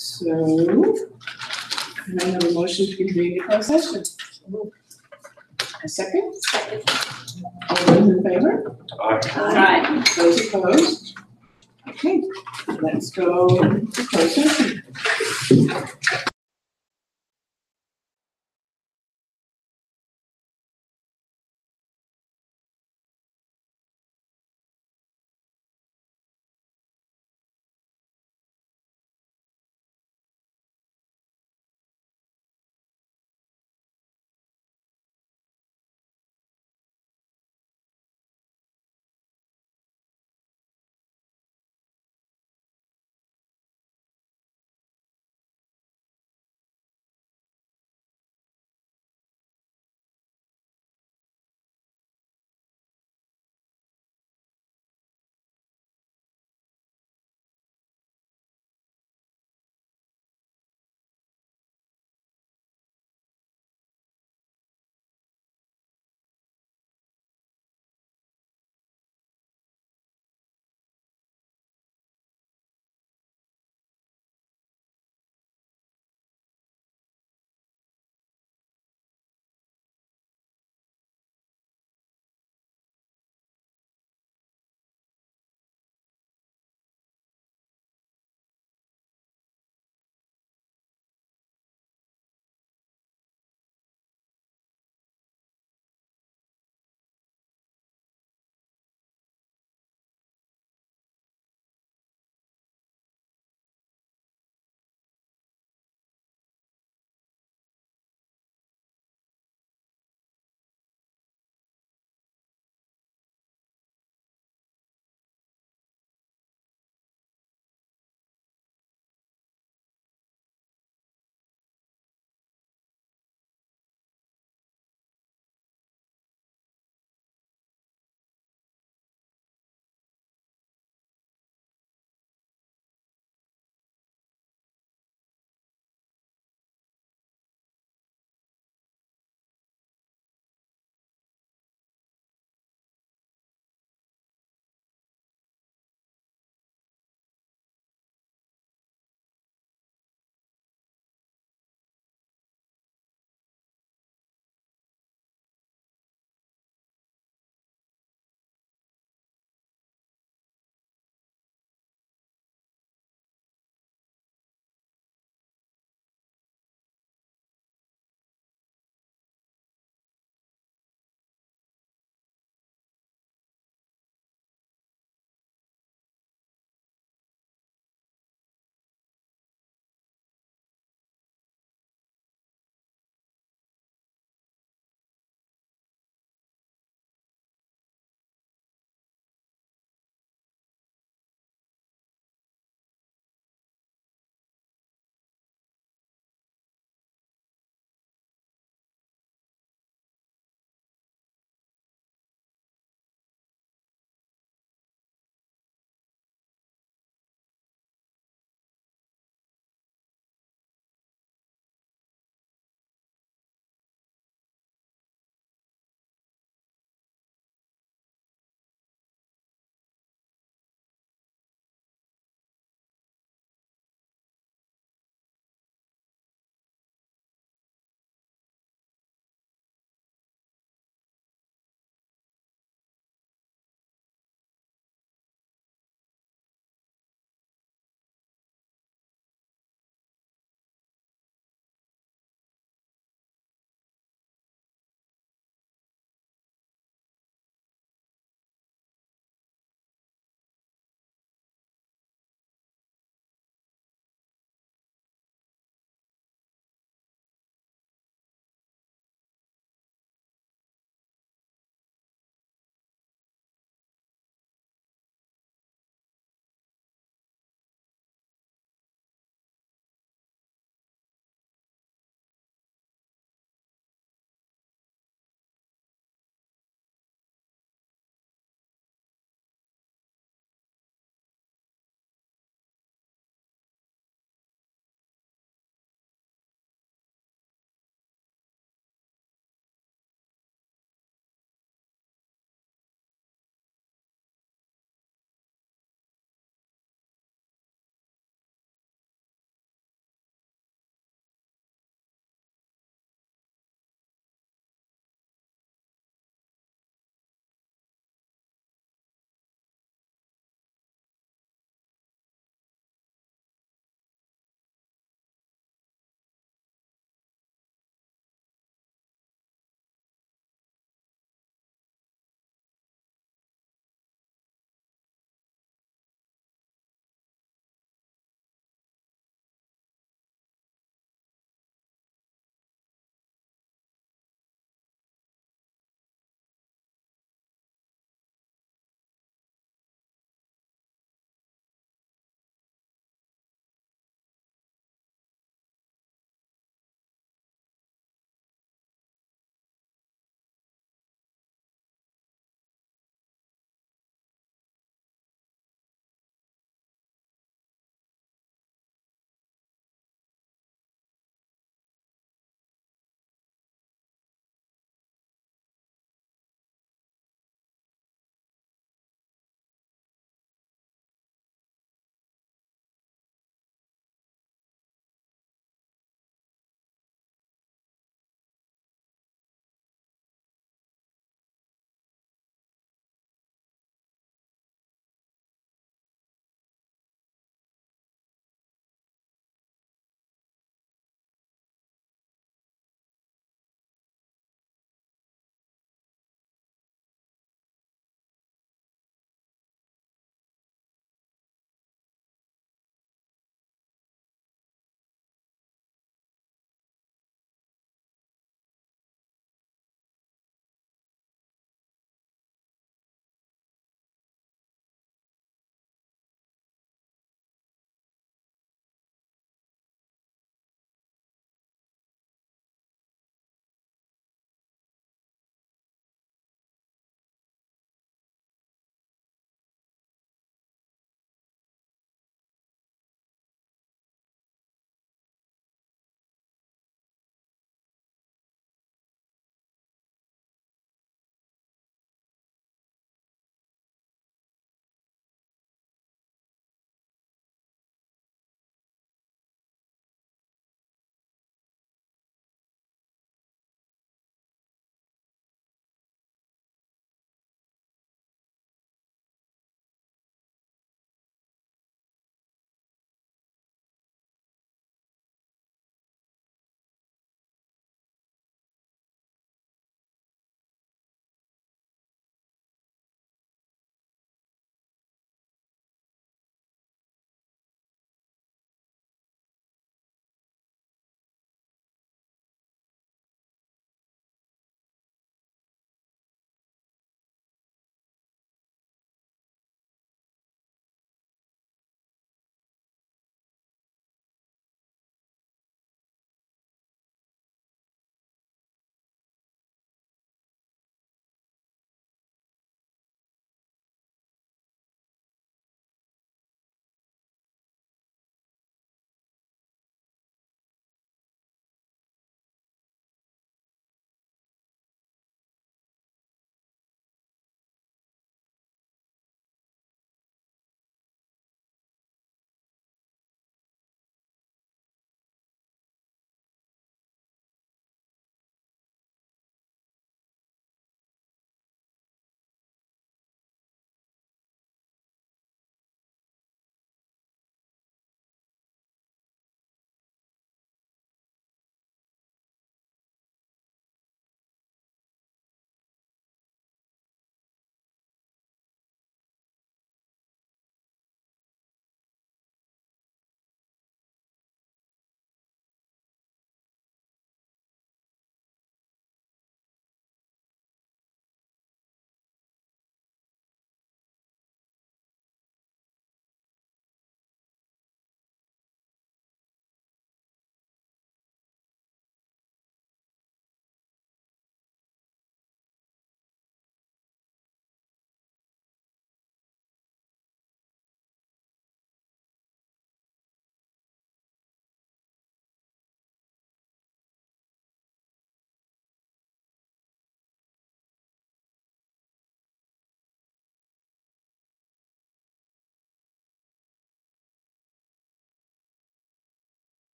So, can I have a motion to convene the closed session? A second? Second. All those in favor? Aye. Those opposed? Okay, let's go to closed session.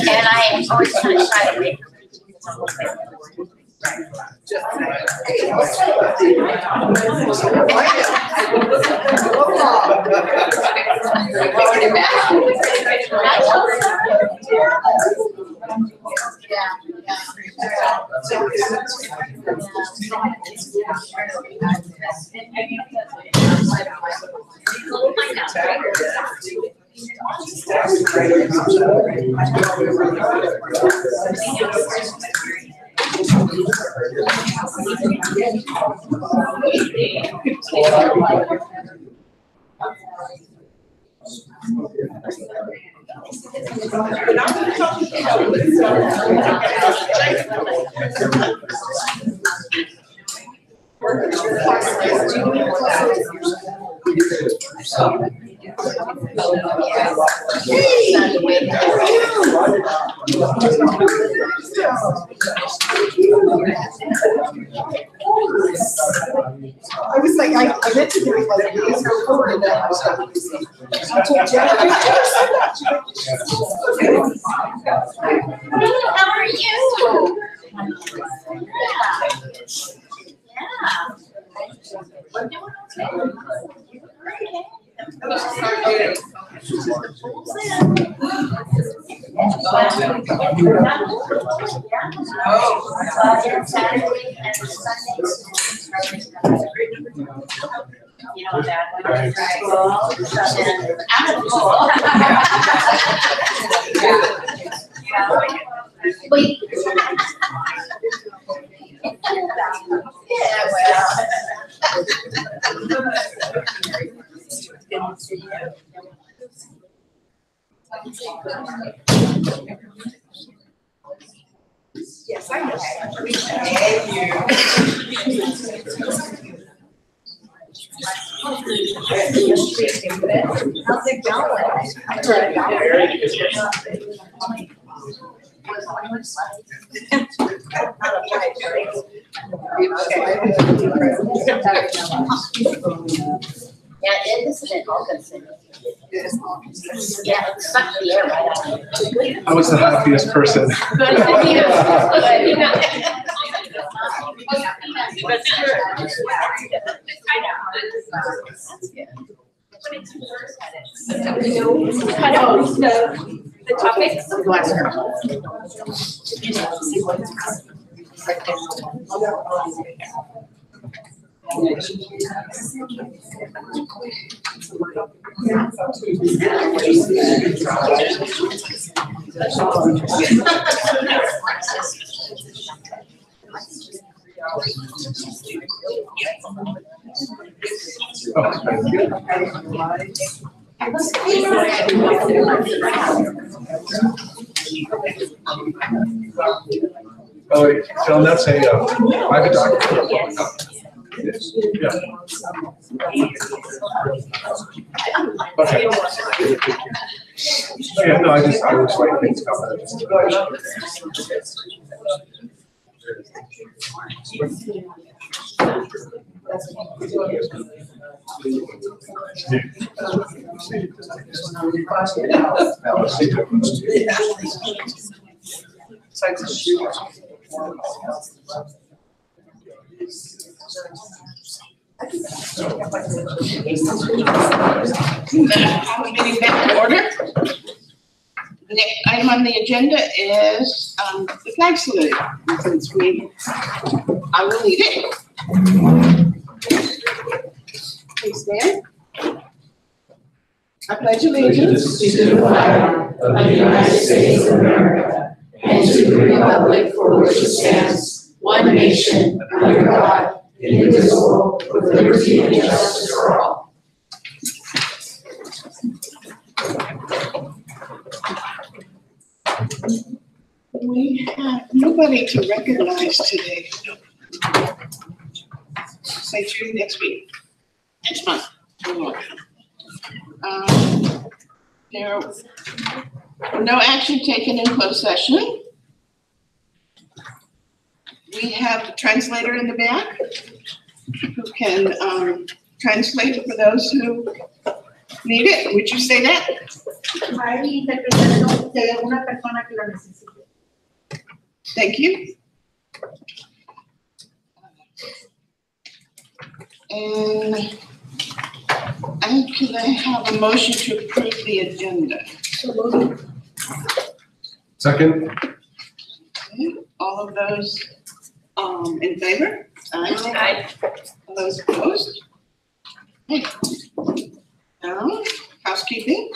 And I always kind of shy away. I was like, I meant to do it like these before and then I was like, I told Jen, How are you? You know that one, Wait. Yeah, yes, I know. How's it Yeah, this is an August. Yeah, it sucked the air right out of it. I was the happiest person. Good for you. I know, the topics. Oh, wait, Phil, that's a private document. Yes. Yes. Yeah. Okay. Oh, yeah, no, I was like things about Meeting back to order. The next item on the agenda is the flag salute. Since I will lead it. Please stand. I pledge allegiance to the flag of the United States of America and to the republic for which it stands, one nation, under God, indivisible, with liberty and justice for all. We have nobody to recognize today. Say June next week, next month. There were no action taken in closed session. We have the translator in the back who can translate for those who need it. Would you say that? Hay interpretación de alguna persona que lo necesite. Thank you. And can I have a motion to approve the agenda? Second. Okay, all of those in favor? Aye. All those opposed? Okay. Now, housekeeping.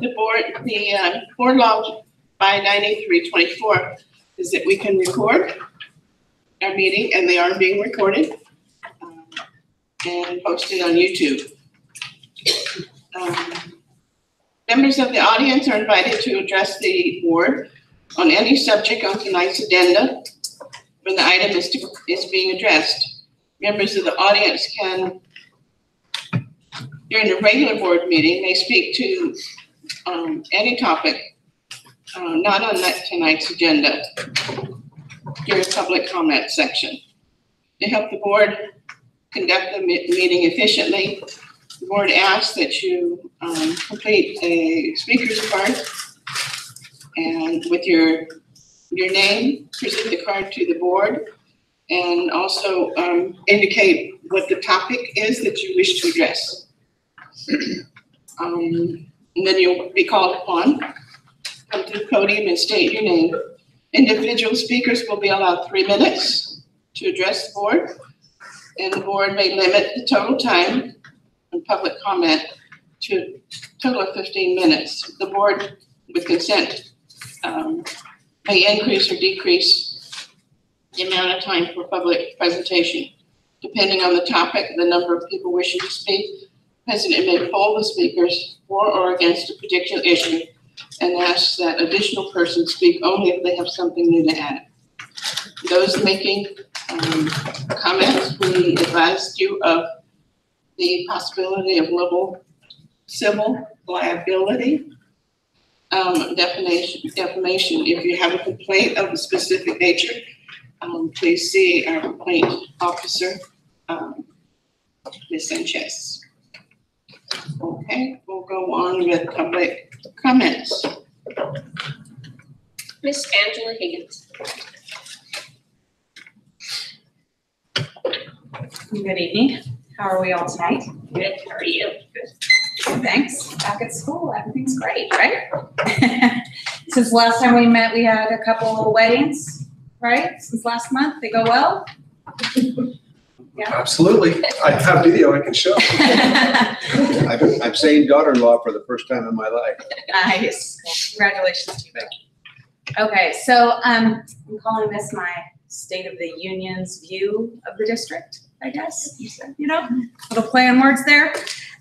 The board law by 9324 is that we can record our meeting, and they are being recorded and posted on YouTube. Members of the audience are invited to address the board on any subject on tonight's agenda when the item is being addressed. Members of the audience can, during the regular board meeting, may speak to any topic not on tonight's agenda during public comment section. To help the board conduct the meeting efficiently, the board asks that you complete a speaker's card and with your name, present the card to the board, and also indicate what the topic is that you wish to address. And then you'll be called upon. Come to the podium and state your name. Individual speakers will be allowed 3 minutes to address the board, and the board may limit the total time and public comment to a total of 15 minutes. The board, with consent, may increase or decrease the amount of time for public presentation. Depending on the topic, the number of people wishing to speak, the president may poll the speakers for or against a particular issue and ask that additional persons speak only if they have something new to add. Those making comments, we advised you of the possibility of civil liability, defamation. If you have a complaint of a specific nature, please see our complaint officer, Ms. Sanchez. Okay, we'll go on with public comments. Miss Angela Higgins. Good evening. How are we all tonight? Good, how are you? Good, thanks. Back at school, everything's great, right? Since last time we met, we had a couple of weddings, right? Since last month, they go well? Yeah. Absolutely. I have video I can show. I'm saying daughter-in-law for the first time in my life. Nice. Congratulations to you, Becky. Okay, so I'm calling this my State of the Union's view of the district, I guess. You know, little play on words there.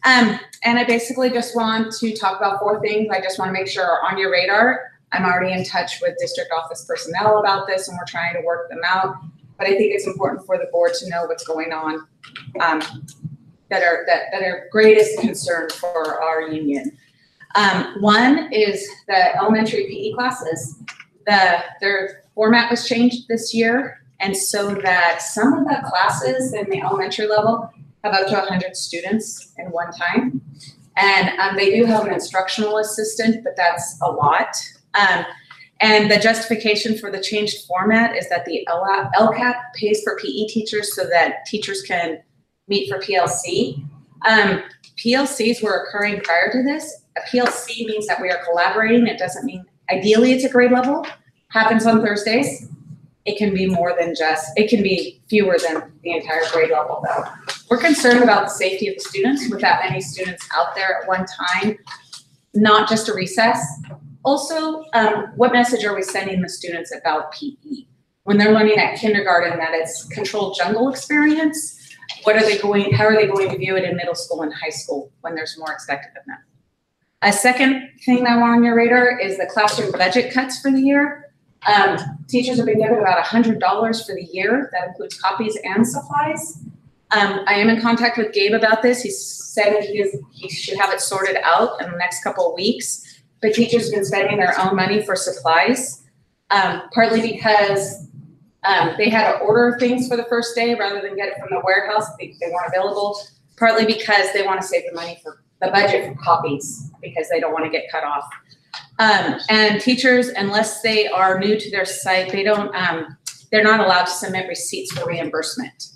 And I basically just want to talk about 4 things I just want to make sure are on your radar. I'm already in touch with district office personnel about this, and we're trying to work them out. but I think it's important for the board to know what's going on, that are greatest concern for our union. One is the elementary PE classes. Their format was changed this year, and so that some of the classes in the elementary level have up to 100 students in one time. And they do have an instructional assistant, but that's a lot. And the justification for the changed format is that the LCAP pays for PE teachers so that teachers can meet for PLC. PLCs were occurring prior to this. A PLC means that we are collaborating. It doesn't mean, ideally it's a grade level, happens on Thursdays. It can be more than it can be fewer than the entire grade level though. We're concerned about the safety of the students with that many students out there at one time, not just a recess. Also, what message are we sending the students about PE? When they're learning at kindergarten that it's controlled jungle experience, how are they going to view it in middle school and high school when there's more expected of them? A second thing I want on your radar is the classroom budget cuts for the year. Teachers have been given about $100 for the year. That includes copies and supplies. I am in contact with Gabe about this. He said he should have it sorted out in the next couple of weeks. But teachers have been spending their own money for supplies, partly because they had to order things for the first day rather than get it from the warehouse. They weren't available. Partly because they want to save the money for the budget for copies because they don't want to get cut off. And teachers, unless they are new to their site, they're not allowed to submit receipts for reimbursement.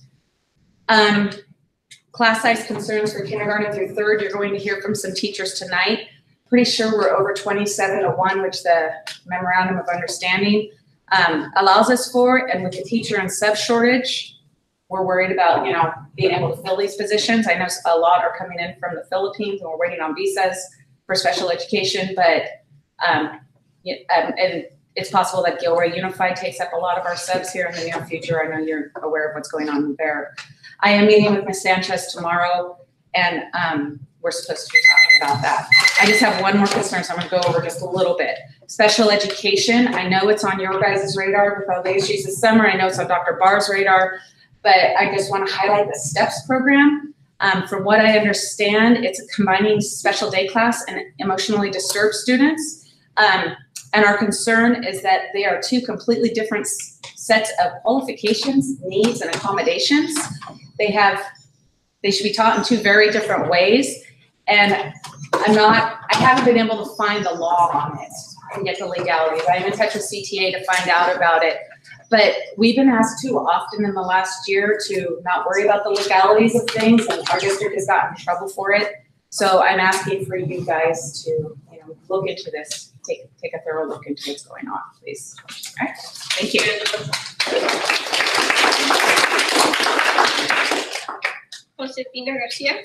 Class size concerns for kindergarten through third, you're going to hear from some teachers tonight. Pretty sure we're over 27-1, which the memorandum of understanding allows us for. And with the teacher and sub shortage, we're worried about, being able to fill these positions. I know a lot are coming in from the Philippines and we're waiting on visas for special education, but and it's possible that Gilroy Unified takes up a lot of our subs here in the near future. I know you're aware of what's going on there. I am meeting with Ms. Sanchez tomorrow, and we're supposed to be talking about that. I just have one more concern, so I'm going to go over just a little bit. Special education, I know it's on your guys' radar with all the issues this summer. I know it's on Dr. Barr's radar, but I just want to highlight the STEPS program. From what I understand, it's combining special day class and emotionally disturbed students. And our concern is that they are two completely different sets of qualifications, needs, and accommodations. They should be taught in two very different ways. And I haven't been able to find the law on it and get the legalities. I'm in touch with CTA to find out about it. But we've been asked too often in the last year to not worry about the legalities of things, and our district has gotten in trouble for it. So I'm asking for you guys to, look into this, take a thorough look into what's going on, please. All right, thank you. Josefina Garcia.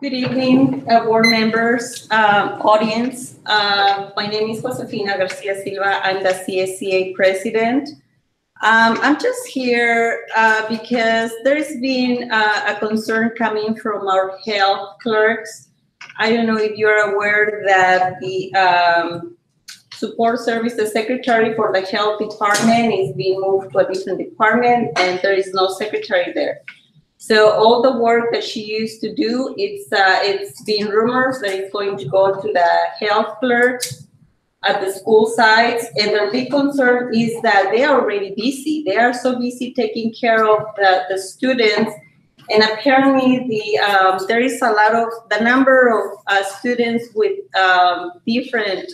Good evening, board members, audience. My name is Josefina Garcia Silva. I'm the CSCA president. I'm just here because there's been a concern coming from our health clerks. I don't know if you're aware that the support services secretary for the health department is being moved to a different department, and there is no secretary there. So all the work that she used to do, it's been rumors that it's going to go to the health clerk at the school sites, and their big concern is that they are already busy. They are so busy taking care of the students, and apparently there is a lot of, the number of students with different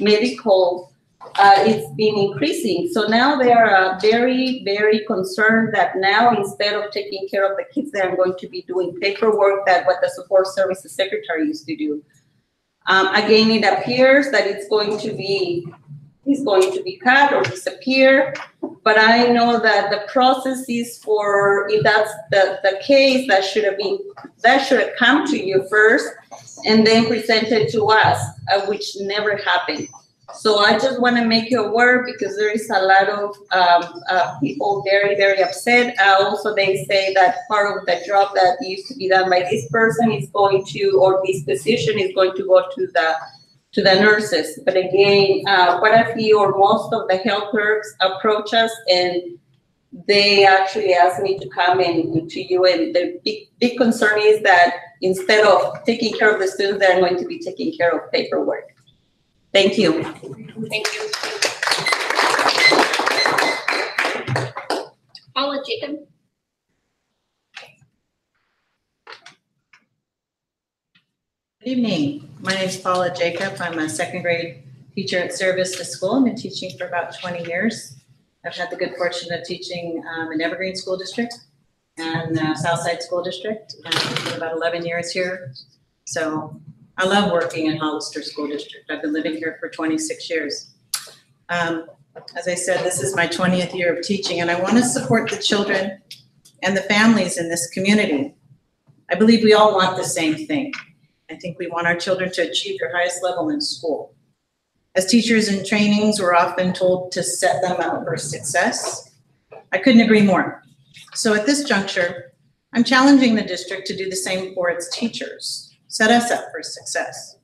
medical, it's been increasing. So now they are very, very concerned that now instead of taking care of the kids, they are going to be doing paperwork that what the support services secretary used to do. Again, it appears that it's going to be cut or disappear, but I know that the process is for, if that's the case, that should have come to you first and then presented to us, which never happened. So I just want to make you aware because there is a lot of people very, very upset. Also, they say that part of the job that used to be done by this person is going to, or this position is going to go to the nurses. But again, quite a few or most of the health clerks approach us and they actually asked me to come in to you. And the big concern is that instead of taking care of the students, they're going to be taking care of paperwork. Thank you. Thank you. Paula Jacob. Good evening. My name is Paula Jacob. I'm a second grade teacher at Sierra Vista School. I've been teaching for about 20 years. I've had the good fortune of teaching in Evergreen School District and Southside School District for about 11 years here. So I love working in Hollister School District. I've been living here for 26 years. As I said, this is my 20th year of teaching, and I want to support the children and the families in this community. I believe we all want the same thing. I think we want our children to achieve their highest level in school. As teachers in trainings, we're often told to set them up for success. I couldn't agree more. So at this juncture, I'm challenging the district to do the same for its teachers. Set us up for success.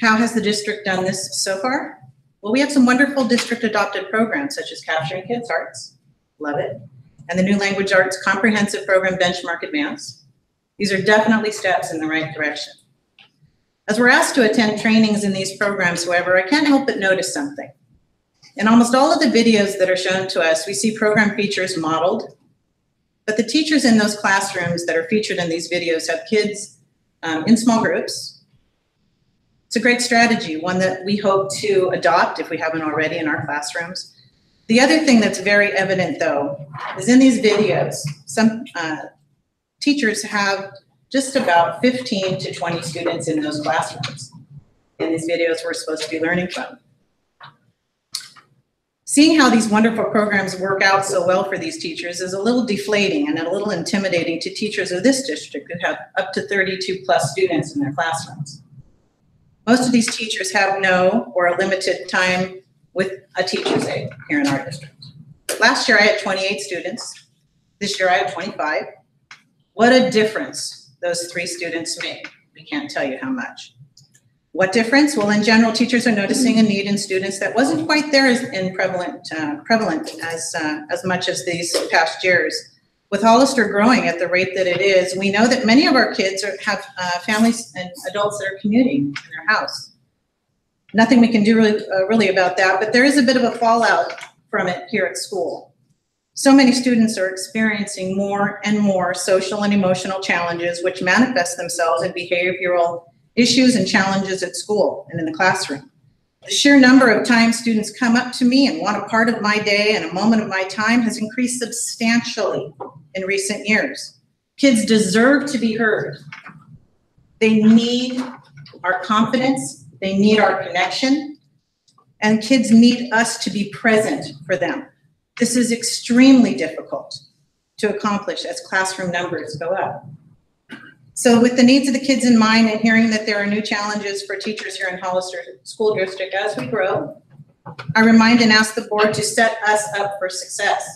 How has the district done this so far? Well, we have some wonderful district adopted programs such as Capturing Kids Hearts, love it, and the New Language Arts Comprehensive Program Benchmark Advance. These are definitely steps in the right direction. As we're asked to attend trainings in these programs, however, I can't help but notice something. In almost all of the videos that are shown to us, we see program features modeled, but the teachers in those classrooms that are featured in these videos have kids in small groups. It's a great strategy, one that we hope to adopt if we haven't already in our classrooms. The other thing that's very evident though, is in these videos, some teachers have just about 15 to 20 students in those classrooms. In these videos we're supposed to be learning from. Seeing how these wonderful programs work out so well for these teachers is a little deflating and a little intimidating to teachers of this district who have up to 32 plus students in their classrooms. Most of these teachers have no or a limited time with a teacher's aide here in our district. Last year I had 28 students. This year I have 25. What a difference those 3 students made. We can't tell you how much. What difference? Well, in general, teachers are noticing a need in students that wasn't quite there as prevalent as much as these past years. With Hollister growing at the rate that it is, we know that many of our kids have families and adults that are commuting in their house. Nothing we can do really about that, but there is a bit of a fallout from it here at school. So many students are experiencing more and more social and emotional challenges which manifest themselves in behavioral issues and challenges at school and in the classroom. The sheer number of times students come up to me and want a part of my day and a moment of my time has increased substantially in recent years. Kids deserve to be heard. They need our confidence, they need our connection, and kids need us to be present for them. This is extremely difficult to accomplish as classroom numbers go up. So with the needs of the kids in mind and hearing that there are new challenges for teachers here in Hollister School District as we grow, I remind and ask the board to set us up for success.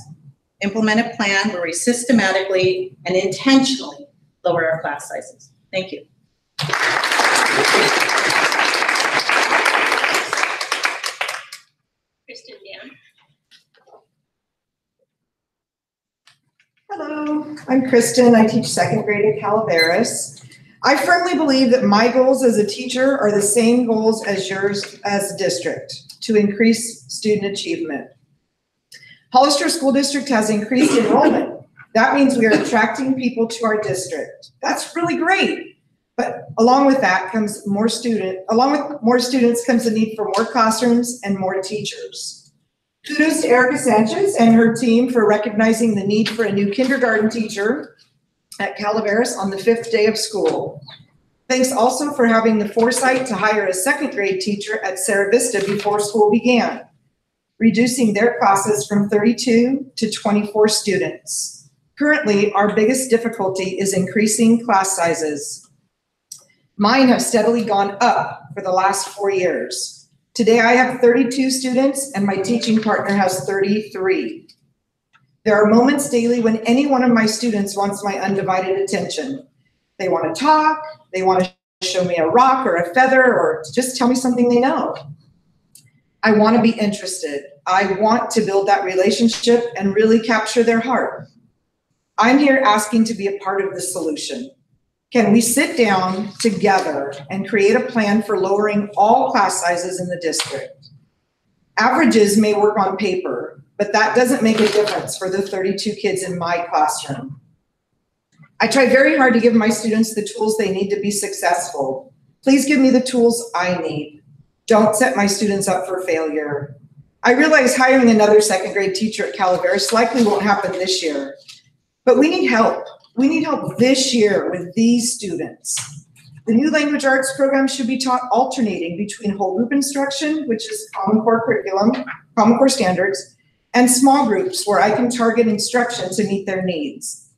Implement a plan where we systematically and intentionally lower our class sizes. Thank you. Kristen Dan. Hello, I'm Kristen. I teach second grade at Calaveras. I firmly believe that my goals as a teacher are the same goals as yours as a district, to increase student achievement. Hollister School District has increased enrollment. That means we are attracting people to our district. That's really great. But along with that comes more students comes the need for more classrooms and more teachers. Kudos to Erica Sanchez and her team for recognizing the need for a new kindergarten teacher at Calaveras on the 5th day of school. Thanks also for having the foresight to hire a second grade teacher at Sierra Vista before school began, reducing their classes from 32 to 24 students. Currently, our biggest difficulty is increasing class sizes. Mine have steadily gone up for the last 4 years. Today I have 32 students and my teaching partner has 33. There are moments daily when any one of my students wants my undivided attention. They want to talk, they want to show me a rock or a feather, or just tell me something they know. I want to be interested. I want to build that relationship and really capture their heart. I'm here asking to be a part of the solution. Can we sit down together and create a plan for lowering all class sizes in the district? Averages may work on paper, but that doesn't make a difference for the 32 kids in my classroom. I try very hard to give my students the tools they need to be successful. Please give me the tools I need. Don't set my students up for failure. I realize hiring another second grade teacher at Calaveras likely won't happen this year, but we need help. We need help this year with these students. The new language arts program should be taught alternating between whole group instruction, which is Common Core curriculum, Common Core standards, and small groups where I can target instruction to meet their needs.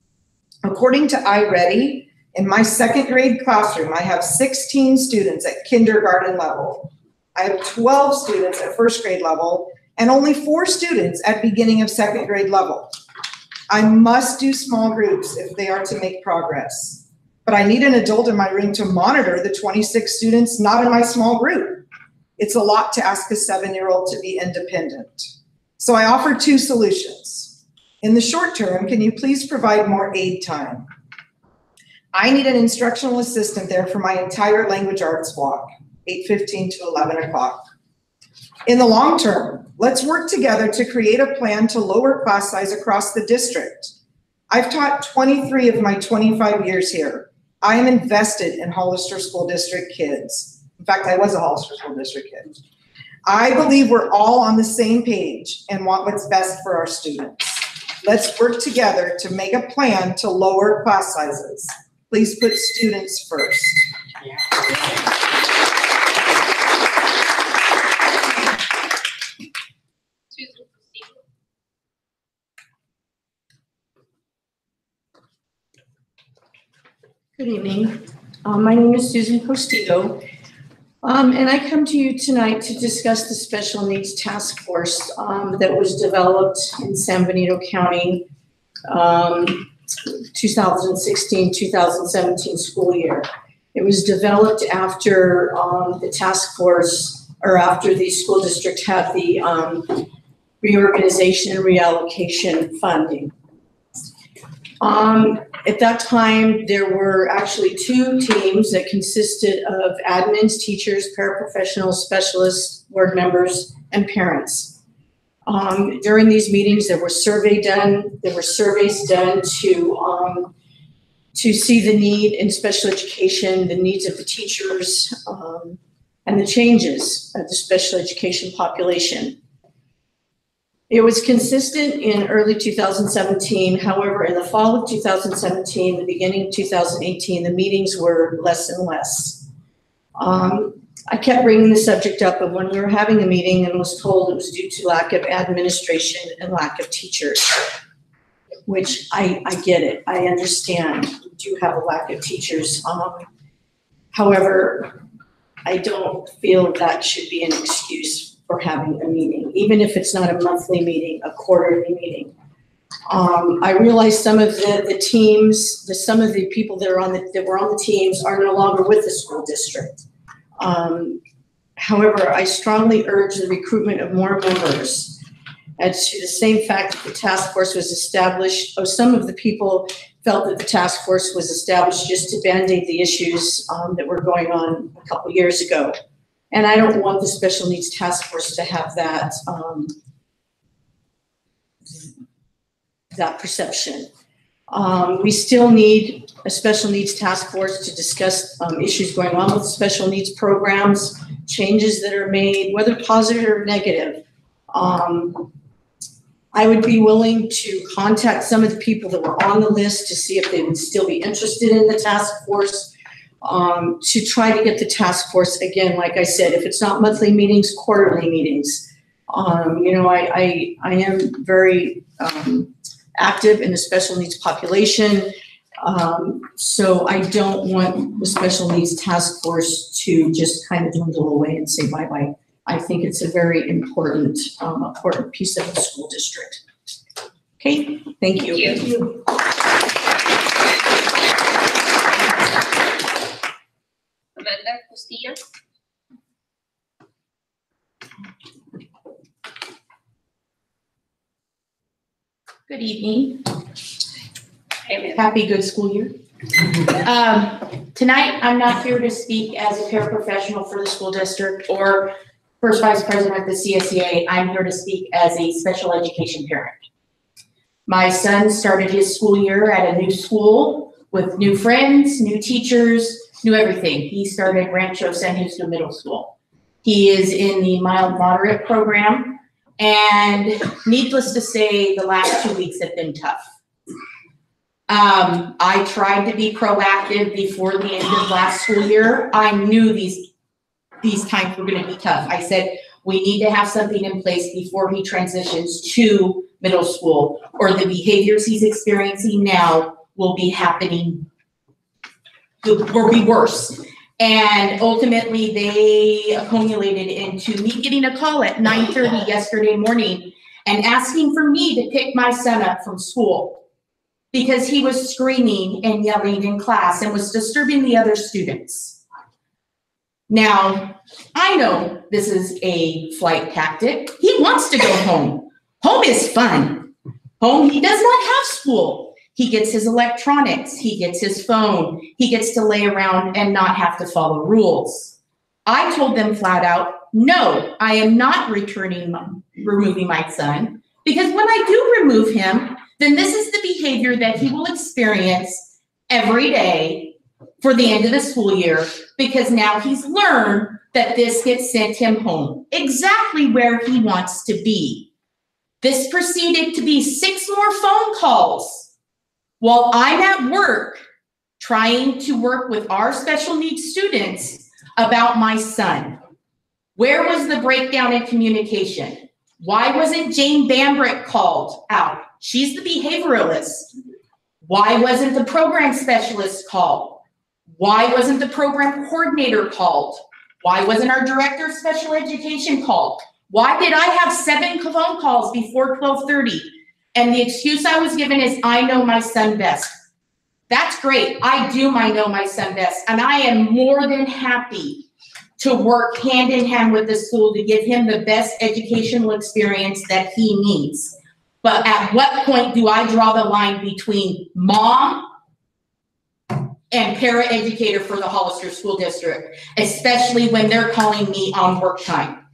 According to iReady, in my second grade classroom, I have 16 students at kindergarten level. I have 12 students at first grade level and only 4 students at beginning of second grade level. I must do small groups if they are to make progress, but I need an adult in my room to monitor the 26 students not in my small group. It's a lot to ask a 7-year-old to be independent. So I offer 2 solutions. In the short term, can you please provide more aid time? I need an instructional assistant there for my entire language arts block, 8:15 to 11 o'clock. In the long term, let's work together to create a plan to lower class size across the district. I've taught 23 of my 25 years here. I am invested in Hollister School District kids. In fact, I was a Hollister School District kid. I believe we're all on the same page and want what's best for our students. Let's work together to make a plan to lower class sizes. Please put students first. Good evening. My name is Susan Postigo, and I come to you tonight to discuss the Special Needs Task Force that was developed in San Benito County 2016-2017 school year. It was developed after the task force, or after the school district had the reorganization and reallocation funding. At that time, there were actually 2 teams that consisted of admins, teachers, paraprofessionals, specialists, board members, and parents. During these meetings, there were surveys done to see the need in special education, the needs of the teachers, and the changes of the special education population. It was consistent in early 2017. However, in the fall of 2017, the beginning of 2018, the meetings were less and less. I kept bringing the subject up of when we were having a meeting and was told it was due to lack of administration and lack of teachers, which I get it. I understand we do have a lack of teachers. However, I don't feel that should be an excuse for having a meeting, even if it's not a monthly meeting, a quarterly meeting. I realize some of the teams, some of the people that were on the teams are no longer with the school district. However, I strongly urge the recruitment of more members. As to the same fact that the task force was established, some of the people felt that the task force was established just to band-aid the issues that were going on a couple years ago. And I don't want the special needs task force to have that, that perception. We still need a special needs task force to discuss issues going on with special needs programs, changes that are made, whether positive or negative. I would be willing to contact some of the people that were on the list to see if they would still be interested in the task force. To try to get the task force, again, like I said, if it's not monthly meetings, quarterly meetings. You know, I am very active in the special needs population. So I don't want the special needs task force to just kind of dwindle away and say bye-bye. I think it's a very important piece of the school district. Okay, thank you. Thank you. Amanda Castillo. Good evening. Amen. Happy good school year. Tonight, I'm not here to speak as a paraprofessional for the school district or first vice president of the CSEA. I'm here to speak as a special education parent. My son started his school year at a new school with new friends, new teachers, new everything. He started Rancho San Justo Middle School. He is in the mild moderate program, and needless to say, the last 2 weeks have been tough. I tried to be proactive before the end of last school year. I knew these times were going to be tough. I said, we need to have something in place before he transitions to middle school, or the behaviors he's experiencing now will be happening, will be worse. And ultimately, they accumulated into me getting a call at 9:30 yesterday morning and asking for me to pick my son up from school because he was screaming and yelling in class and was disturbing the other students. Now, I know this is a flight tactic. He wants to go home. Home is fun. Home, he does not have school. He gets his electronics, he gets his phone, he gets to lay around and not have to follow rules. I told them flat out, no, I am not removing my son, because when I do remove him, then this is the behavior that he will experience every day for the end of the school year, because now he's learned that this gets sent him home, exactly where he wants to be. This proceeded to be 6 more phone calls while I'm at work trying to work with our special needs students about my son. Where was the breakdown in communication? Why wasn't Jane Bambrick called out? She's the behavioralist. Why wasn't the program specialist called? Why wasn't the program coordinator called? Why wasn't our director of special education called? Why did I have 7 phone calls before 12:30? And the excuse I was given is, I know my son best. That's great. I do know my son best. And I am more than happy to work hand in hand with the school to give him the best educational experience that he needs. But at what point do I draw the line between mom and paraeducator for the Hollister School District, especially when they're calling me on work time?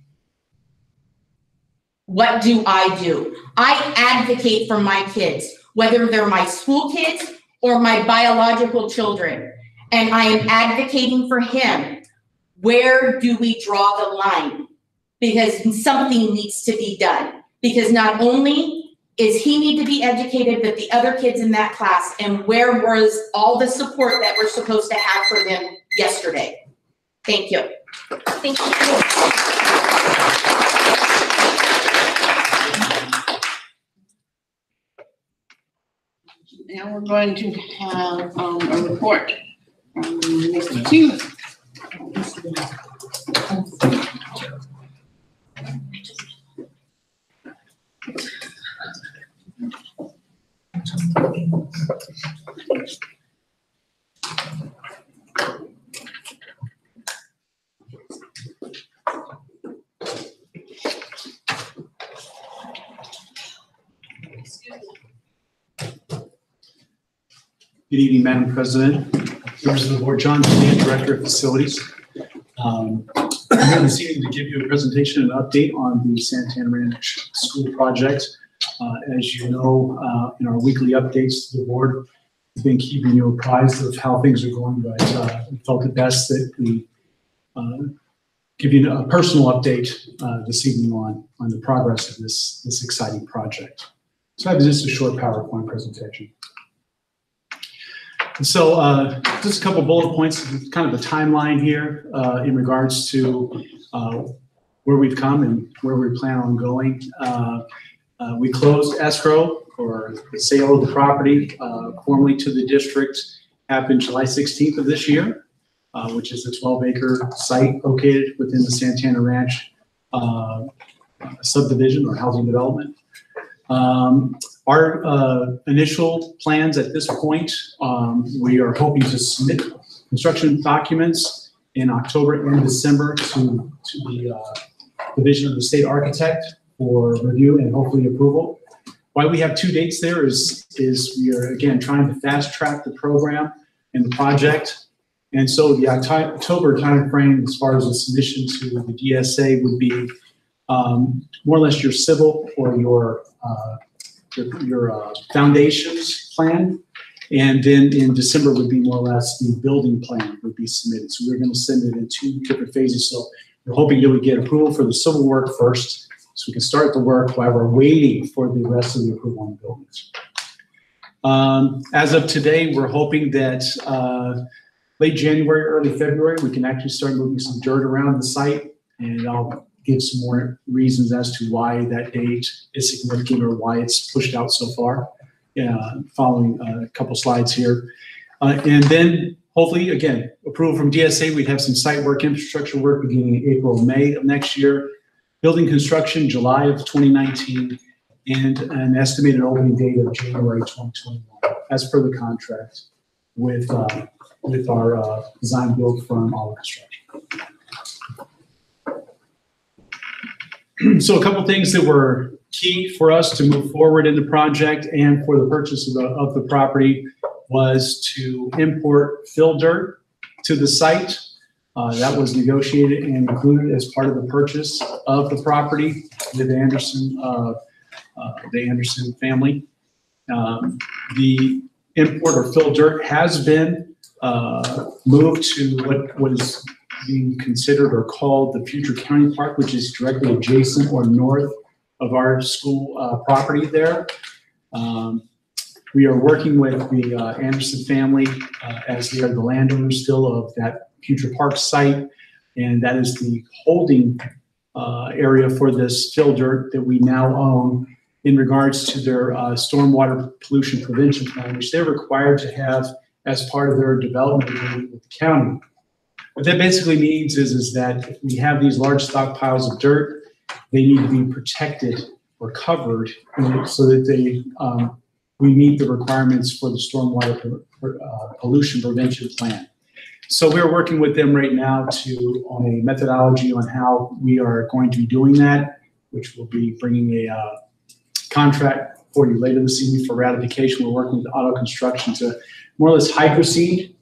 What do? I advocate for my kids, whether they're my school kids or my biological children. And I am advocating for him. Where do we draw the line? Because something needs to be done. Because not only is he need to be educated, but the other kids in that class, and where was all the support that we're supposed to have for them yesterday? Thank you. Thank you. Now we're going to have a report from Mr. Taylor. Good evening, Madam President, members of the board. John Dean, Director of Facilities. I'm here this evening to give you a presentation and update on the Santana Ranch School project. As you know, in our weekly updates to the board, we've been keeping you apprised of how things are going, but we felt it best that we give you a personal update this evening on the progress of this exciting project. So I have just a short PowerPoint presentation. So just a couple bullet points, kind of a timeline here in regards to where we've come and where we plan on going. We closed escrow, or the sale of the property formally to the district, happened July 16th of this year, which is a 12-acre site located within the Santana Ranch subdivision or housing development. Our initial plans at this point, we are hoping to submit construction documents in October and December to the division of the state architect for review and hopefully approval. Why we have 2 dates there is we are, again, trying to fast track the program and the project. And so the October timeframe, as far as the submission to the DSA, would be more or less your civil or your foundations plan. And then in December would be more or less the building plan would be submitted. So we're going to send it in 2 different phases. So we're hoping you would get approval for the civil work first, so we can start the work while we're waiting for the rest of the approval on the buildings. As of today, we're hoping that late January, early February, we can actually start moving some dirt around the site, and I'll give some more reasons as to why that date is significant or why it's pushed out so far, following a couple slides here. And then hopefully, again, approval from DSA, we'd have some site work, infrastructure work beginning in April, May of next year. Building construction, July of 2019, and an estimated opening date of January 2021, as per the contract with our design build firm, All Construction. So a couple things that were key for us to move forward in the project and for the purchase of the property was to import fill dirt to the site. That was negotiated and included as part of the purchase of the property with the Anderson family. The import or fill dirt has been moved to what is being considered or called the future county park, which is directly adjacent or north of our school property there. We are working with the Anderson family as they are the landowners still of that future park site, and that is the holding area for this fill dirt that we now own in regards to their stormwater pollution prevention plan, which they're required to have as part of their development agreement with the county. What that basically means is that if we have these large stockpiles of dirt, they need to be protected or covered so that we meet the requirements for the stormwater pollution prevention plan. So we're working with them right now on a methodology on how we are going to be doing that, which will be bringing a contract for you later this evening for ratification. We're working with Auto Construction to more or less hydroseed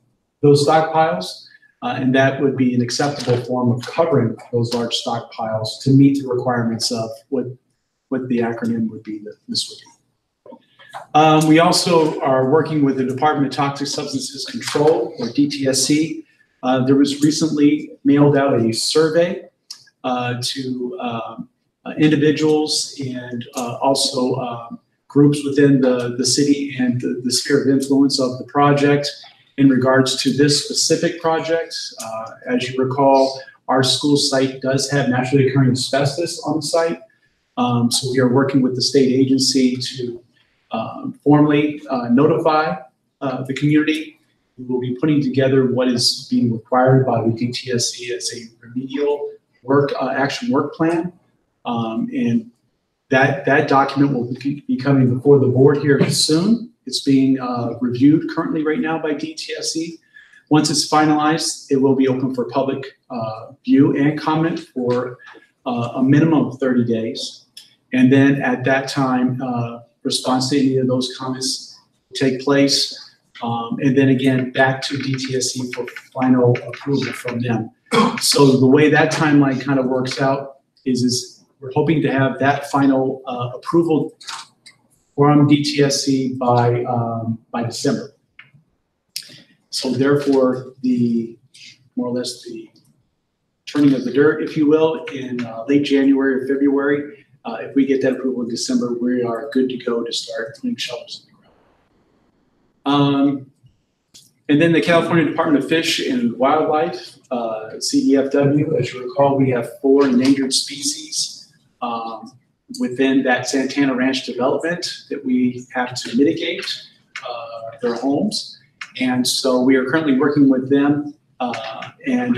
those stockpiles, and that would be an acceptable form of covering those large stockpiles to meet the requirements of what the acronym would be that this would be. We also are working with the Department of Toxic Substances Control, or DTSC. There was recently mailed out a survey to individuals and also groups within the city and the sphere of influence of the project in regards to this specific project. As you recall, our school site does have naturally occurring asbestos on the site. So we are working with the state agency to formally notify the community. We will be putting together what is being required by the DTSC as a remedial action work plan. And that document will be coming before the board here soon. It's being reviewed currently right now by DTSC. Once it's finalized, it will be open for public view and comment for a minimum of 30 days. And then at that time, response to any of those comments take place. And then again, back to DTSC for final approval from them. So the way that timeline kind of works out is we're hoping to have that final approval from DTSC by December. So therefore, more or less the turning of the dirt, if you will, in late January or February. If we get that approval in December, we are good to go to start putting shovels in the ground. And then the California Department of Fish and Wildlife, CDFW, as you recall, we have 4 endangered species within that Santana Ranch development that we have to mitigate their homes. And so we are currently working with them and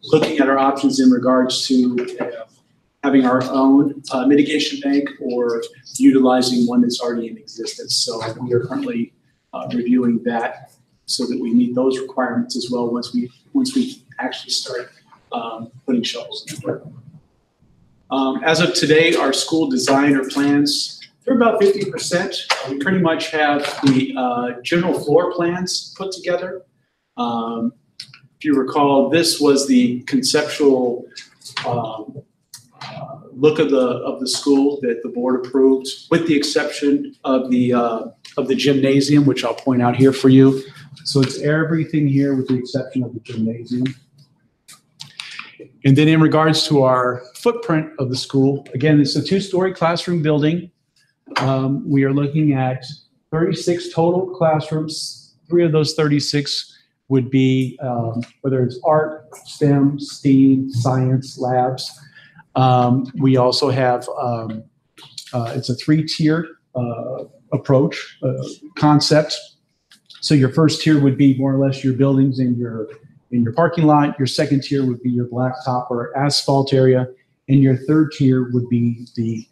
looking at our options in regards to having our own mitigation bank or utilizing one that's already in existence. So we are currently reviewing that so that we meet those requirements as well once we actually start putting shovels in the ground. As of today, our school design or plans, they're about 50%. We pretty much have the general floor plans put together. If you recall, this was the conceptual look of the school that the board approved, with the exception of the gymnasium, which I'll point out here for you. So it's everything here with the exception of the gymnasium. And then in regards to our footprint of the school, again, it's a 2-story classroom building. We are looking at 36 total classrooms. 3 of those 36 would be, whether it's art, STEM, STEAM, science labs. We also have, it's a 3-tiered approach, concept. So your first tier would be more or less your buildings in your parking lot. Your second tier would be your blacktop or asphalt area. And your third tier would be the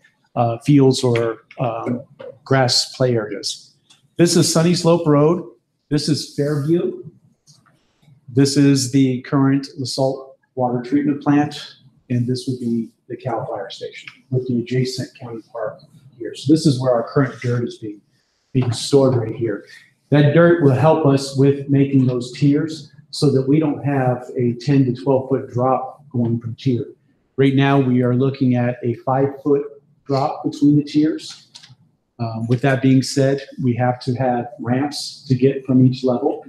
fields or grass play areas. This is Sunny Slope Road. This is Fairview. This is the current salt water treatment plant. And this would be the Cal Fire Station with the adjacent county park here. So this is where our current dirt is being stored right here. That dirt will help us with making those tiers so that we don't have a 10 to 12 foot drop going from tier. Right now, we are looking at a 5-foot drop between the tiers. With that being said, we have to have ramps to get from each level.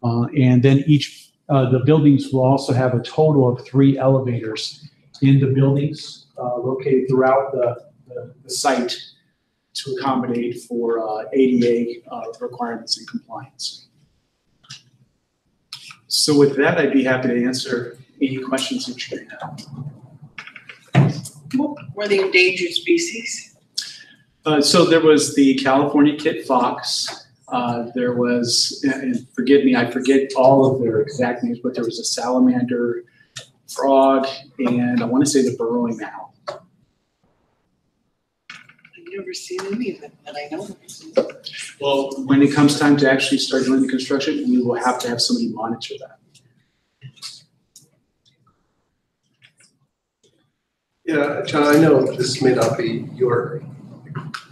And then the buildings will also have a total of 3 elevators in the buildings located throughout the site to accommodate for ADA requirements and compliance. So with that, I'd be happy to answer any questions that you may have. What were the endangered species? So there was the California kit fox. There was, and forgive me, I forget all of their exact names, but there was a salamander, frog, and I want to say the burrowing owl. I've never seen any of them, but I know. Well, when it comes time to actually start doing the construction, we will have to have somebody monitor that. Yeah, John, I know this may not be your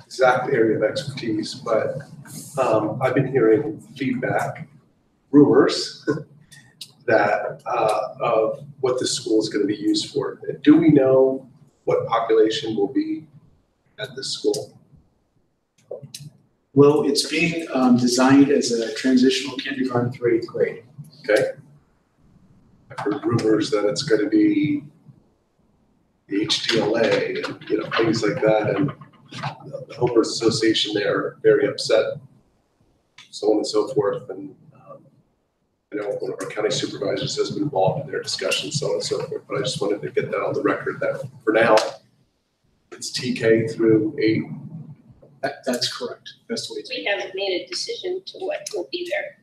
exact area of expertise, but I've been hearing feedback, rumors that of what this school is going to be used for. Do we know what population will be at this school? Well, it's being designed as a transitional kindergarten through 8th grade. Okay. I've heard rumors that it's going to be the HTLA and things like that, and the Homeowners Association, they're very upset, so on and so forth. And I know one of our county supervisors has been involved in their discussions, so on and so forth. But I just wanted to get that on the record that for now, it's TK through 8. That's correct. That's the way it's. We haven't made a decision to what will be there.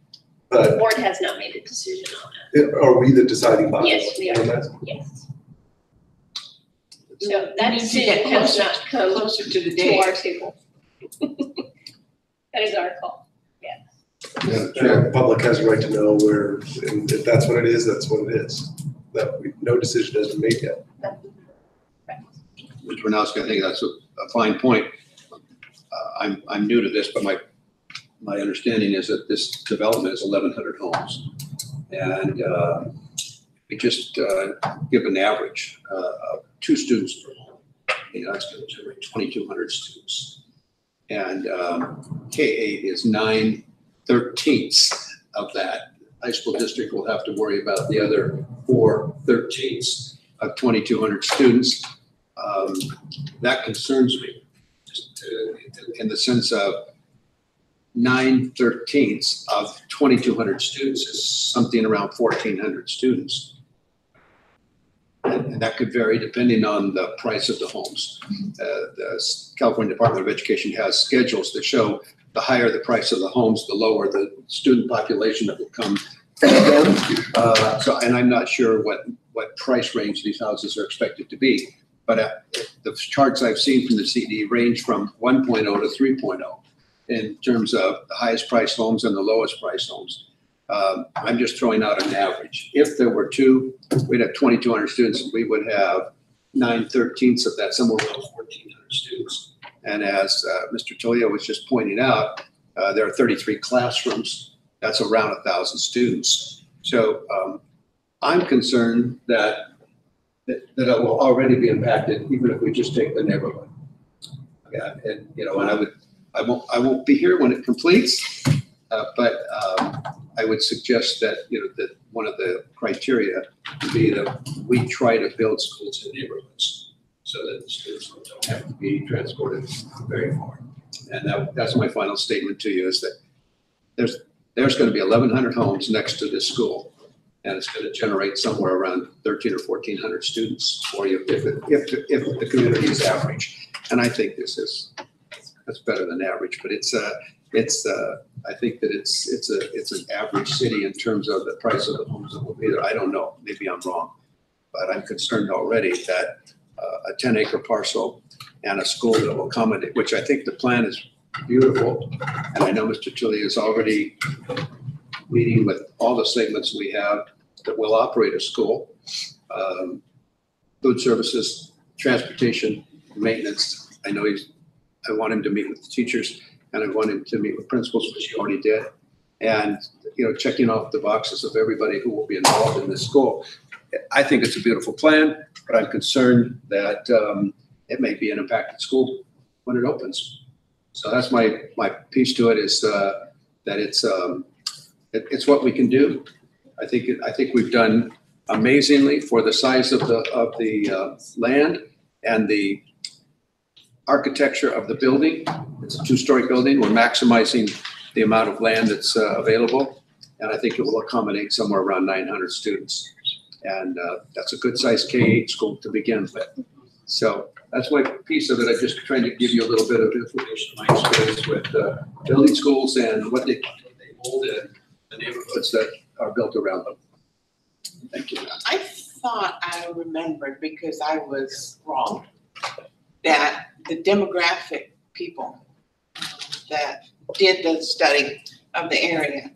But The board has not made a decision on that. are we the deciding body? Yes, we are. Yes. So that We need to get decision has closer- not come Closer to the to day. our table. That is our call. The public has a right to know where, and if that's what it is, that's what it is. No decision has been made yet. Mr. Renowski, I think that's a fine point. I'm new to this, but my understanding is that this development is 1,100 homes. And we just give an average of 2 students per home. That's going to generate 2,200 students. And K8 is 9/13 of that. High school district will have to worry about the other 4/13 of 2,200 students. That concerns me in the sense of 9/13 of 2,200 students is something around 1,400 students. And that could vary depending on the price of the homes. The California Department of Education has schedules that show the higher the price of the homes, the lower the student population that will come to them. And I'm not sure what price range these houses are expected to be. But the charts I've seen from the CD range from 1.0 to 3.0 in terms of the highest priced homes and the lowest priced homes. I'm just throwing out an average. If there were two, we'd have 2,200 students. We would have 9/13 of that, somewhere around 1,400 students. And as Mr. Tolia was just pointing out, there are 33 classrooms. That's around 1,000 students. So I'm concerned that it will already be impacted, even if we just take the neighborhood. Yeah, and and I won't be here when it completes, but I would suggest that that one of the criteria would be that we try to build schools in neighborhoods so that the students don't have to be transported very far. And that's my final statement to you, is that there's going to be 1,100 homes next to this school, and it's going to generate somewhere around 1,300 or 1,400 students for you if the community is average. And I think that's better than average, but I think that it's an average city in terms of the price of the homes that will be there. I don't know, maybe I'm wrong, but I'm concerned already that a 10-acre parcel and a school that will accommodate, which I think the plan is beautiful. And I know Mr. Tully is already meeting with all the segments we have that will operate a school, food services, transportation, maintenance. I want him to meet with the teachers, and I want him to meet with principals, which he already did. And, checking off the boxes of everybody who will be involved in this school. I think it's a beautiful plan, but I'm concerned that it may be an impacted school when it opens. So that's my piece to it, is that it's what we can do. I think we've done amazingly for the size of the land and the architecture of the building. It's a 2-story building. We're maximizing the amount of land that's available, and I think it will accommodate somewhere around 900 students. And that's a good sized K-8 school to begin with. So that's my piece of it. I'm just trying to give you a little bit of information, my experience with building schools and what they hold in the neighborhoods that are built around them. Thank you. I thought I remembered, because I was wrong, that the demographic people that did the study of the area,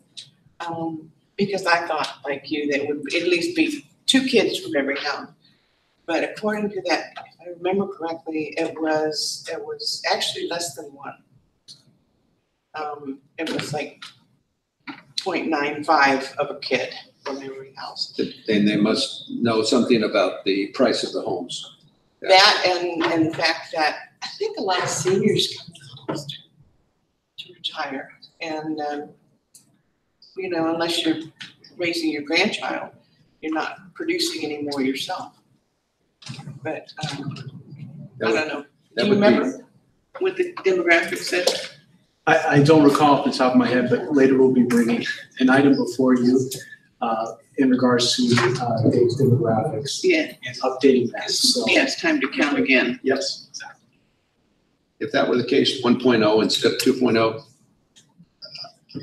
because I thought, like you, that would at least be 2 kids from every house. But according to that, if I remember correctly, it was actually less than 1. It was like 0.95 of a kid from every house. Then they must know something about the price of the homes. That and the fact that I think a lot of seniors come to retire, and unless you're raising your grandchild, you're not producing any more yourself. But I don't know. Do you remember what the demographics said? I don't recall off the top of my head, but later we'll be bringing an item before you in regards to those demographics. Yeah. And updating that. So, yeah, it's time to count again. Yes, exactly. If that were the case, 1.0 instead of 2.0,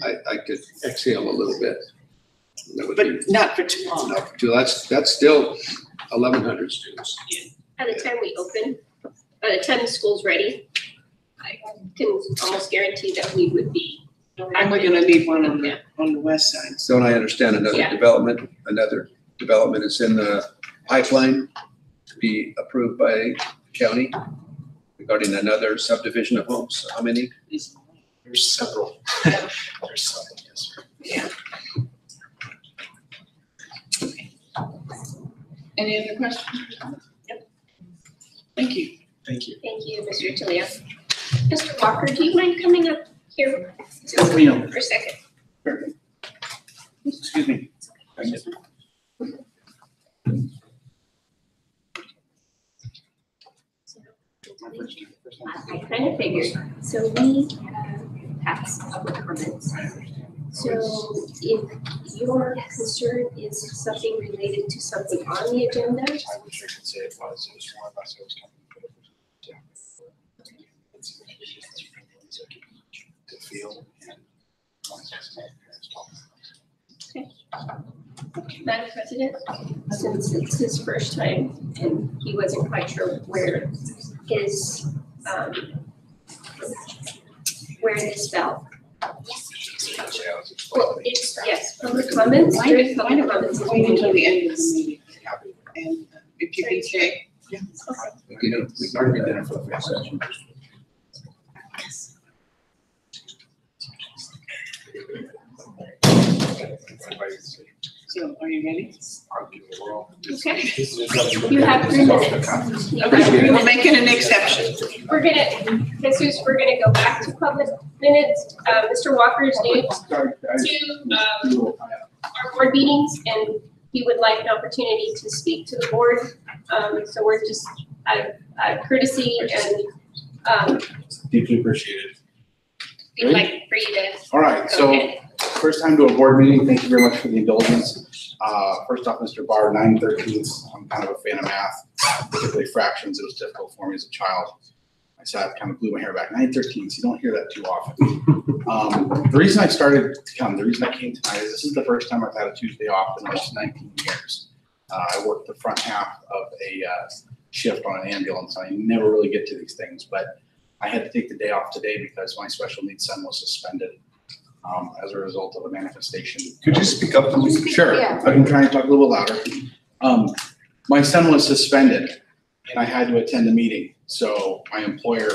I could exhale a little bit. But not for too long. Not for too. That's still 1,100 students. By the time we open, by the time the school's ready, I can almost guarantee that we would be. And we're gonna need one on the west side. Don't I understand another development? Another development is in the pipeline to be approved by the county regarding another subdivision of homes. How many? There's several. There's several, yes, sir. Yeah. Any other questions? Yep. Thank you. Thank you. Thank you, Mr. Talia. Mr. Walker, do you mind coming up here for a second? Excuse me. I kind of figured. So we pass public comments. So if your concern is something related to something on the agenda. I wish I could say it was more of us, it was coming. To feel and. Okay. Madam President, since it's his first time and he wasn't quite sure where his, where this fell. Well, it's, yes, public comments, during public comments. Wait until the end of the meeting. And if you can stay. You know, we can be there for the first session. So are you ready? Okay. You have 3 minutes. Okay, we're making an exception. We're gonna, Jesus, we're gonna go back to public minutes. Mr. Walker is new to, our board meetings, and he would like an opportunity to speak to the board. So we're just, out of courtesy and, Deeply appreciated. we'd like for you to. All right, so Okay. first time to a board meeting. Thank you very much for the indulgence. First off, Mr. Barr, 9/13. I'm kind of a fan of math, particularly fractions. It was difficult for me as a child. I sat, kind of blew my hair back. 9/13. You don't hear that too often. The reason I started to come, the reason I came tonight is this is the first time I've had a Tuesday off in almost 19 years. I worked the front half of a shift on an ambulance. I never really get to these things, but I had to take the day off today because my special needs son was suspended as a result of a manifestation. Could you speak up, please? Sure, Yeah. I can try and talk a little louder. My son was suspended and I had to attend the meeting. So my employer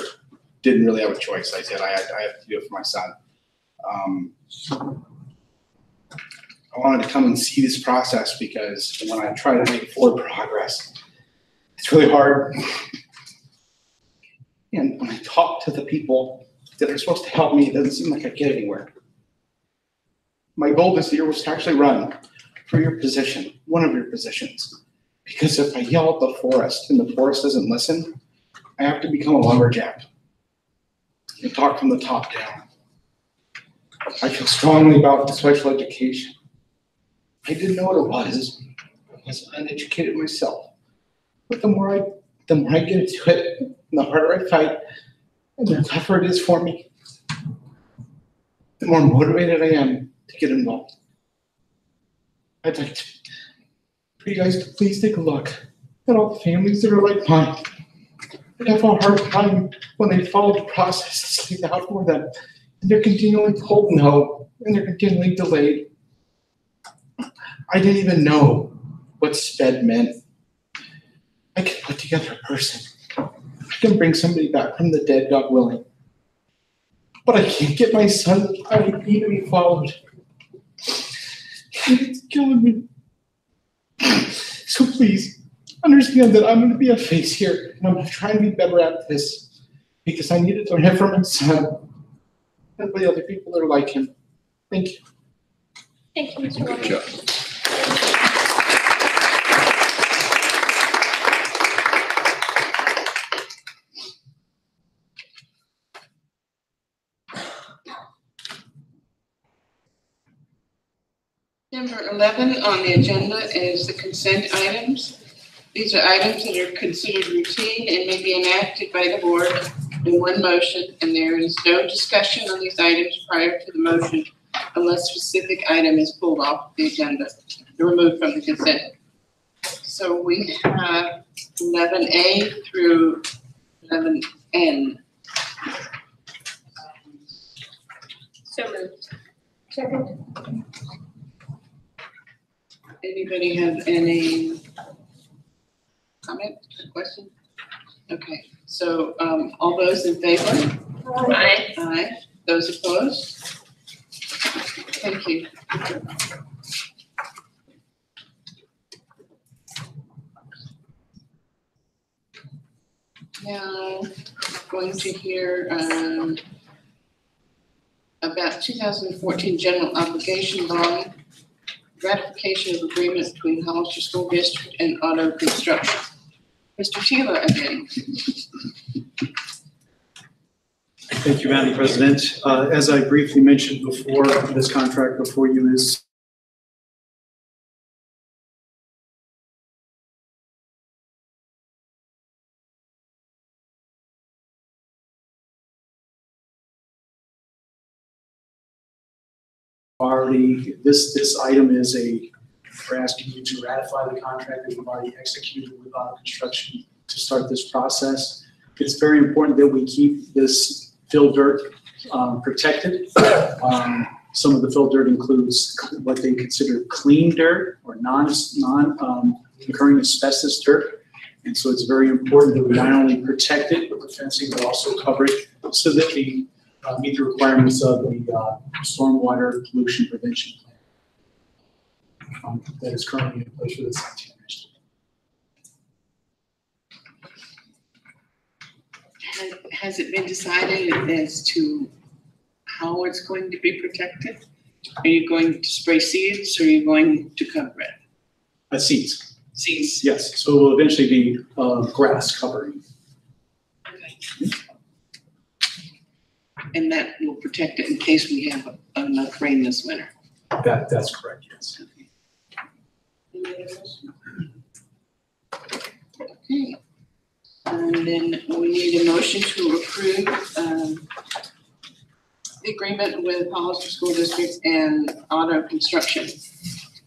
didn't really have a choice. I said, I have to do it for my son. I wanted to come and see this process because when I try to make forward progress, it's really hard. And when I talk to the people that are supposed to help me, it doesn't seem like I get anywhere. My goal this year was to actually run for your position, one of your positions. Because if I yell at the forest and the forest doesn't listen, I have to become a lumberjack and talk from the top down. I feel strongly about the special education. I didn't know what it was. I was uneducated myself. But the more I get into it, the harder I fight, and the tougher it is for me, the more motivated I am to get involved. I'd like for you guys to please take a look at all the families that are like mine. They have a hard time when they follow the process that's laid out for them. And they're continually told no, and they're continually delayed. I didn't even know what SPED meant. I can put together a person. I can bring somebody back from the dead, God willing. But I can't get my son's IEP to be followed. It's killing me. So please, understand that I'm going to be a face here, and I'm going to try and be better at this because I need to learn it from my son and the other people that are like him. Thank you. Thank you, Mr. Walker. Good job. Number 11 on the agenda is the consent items. These are items that are considered routine and may be enacted by the board in one motion, and there is no discussion on these items prior to the motion unless specific item is pulled off the agenda, removed from the consent. So we have 11A through 11N. So moved. Second. Anybody have any comment or question? Okay, so all those in favor? Aye. Aye. Those opposed? Thank you. Now, going to hear about 2014 general obligation bond, ratification of agreement between Hollister School District and Auto Construction. Mr. Sheila again. Thank you, Madam President. As I briefly mentioned before, this contract before you is already, this item is a We're asking you to ratify the contract that we've already executed with Auto Construction to start this process. It's very important that we keep this fill dirt protected. Some of the fill dirt includes what they consider clean dirt or non-occurring asbestos dirt. And so it's very important that we not only protect it with the fencing, but also cover it so that we meet the requirements of the stormwater pollution prevention plan that is currently in place for the Santan Ranch. Has it been decided as to how it's going to be protected? Are you going to spray seeds or are you going to cover it? Seeds. Seeds. Yes, so it will eventually be grass covering. Okay. And that will protect it in case we have enough rain this winter. That's correct, yes. Any other questions? Okay. And then we need a motion to approve the agreement with Hollister School District and Auto Construction.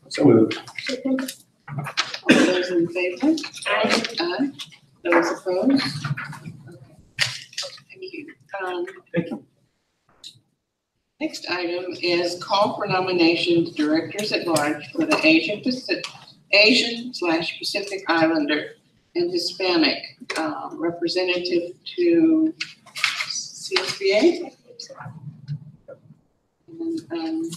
So moved. All those in favor? Aye. Aye. Those opposed? Okay. Thank you. Thank you. Next item is call for nominations, directors at large for the Asian/Pacific Islander and Hispanic representative to CSBA. And,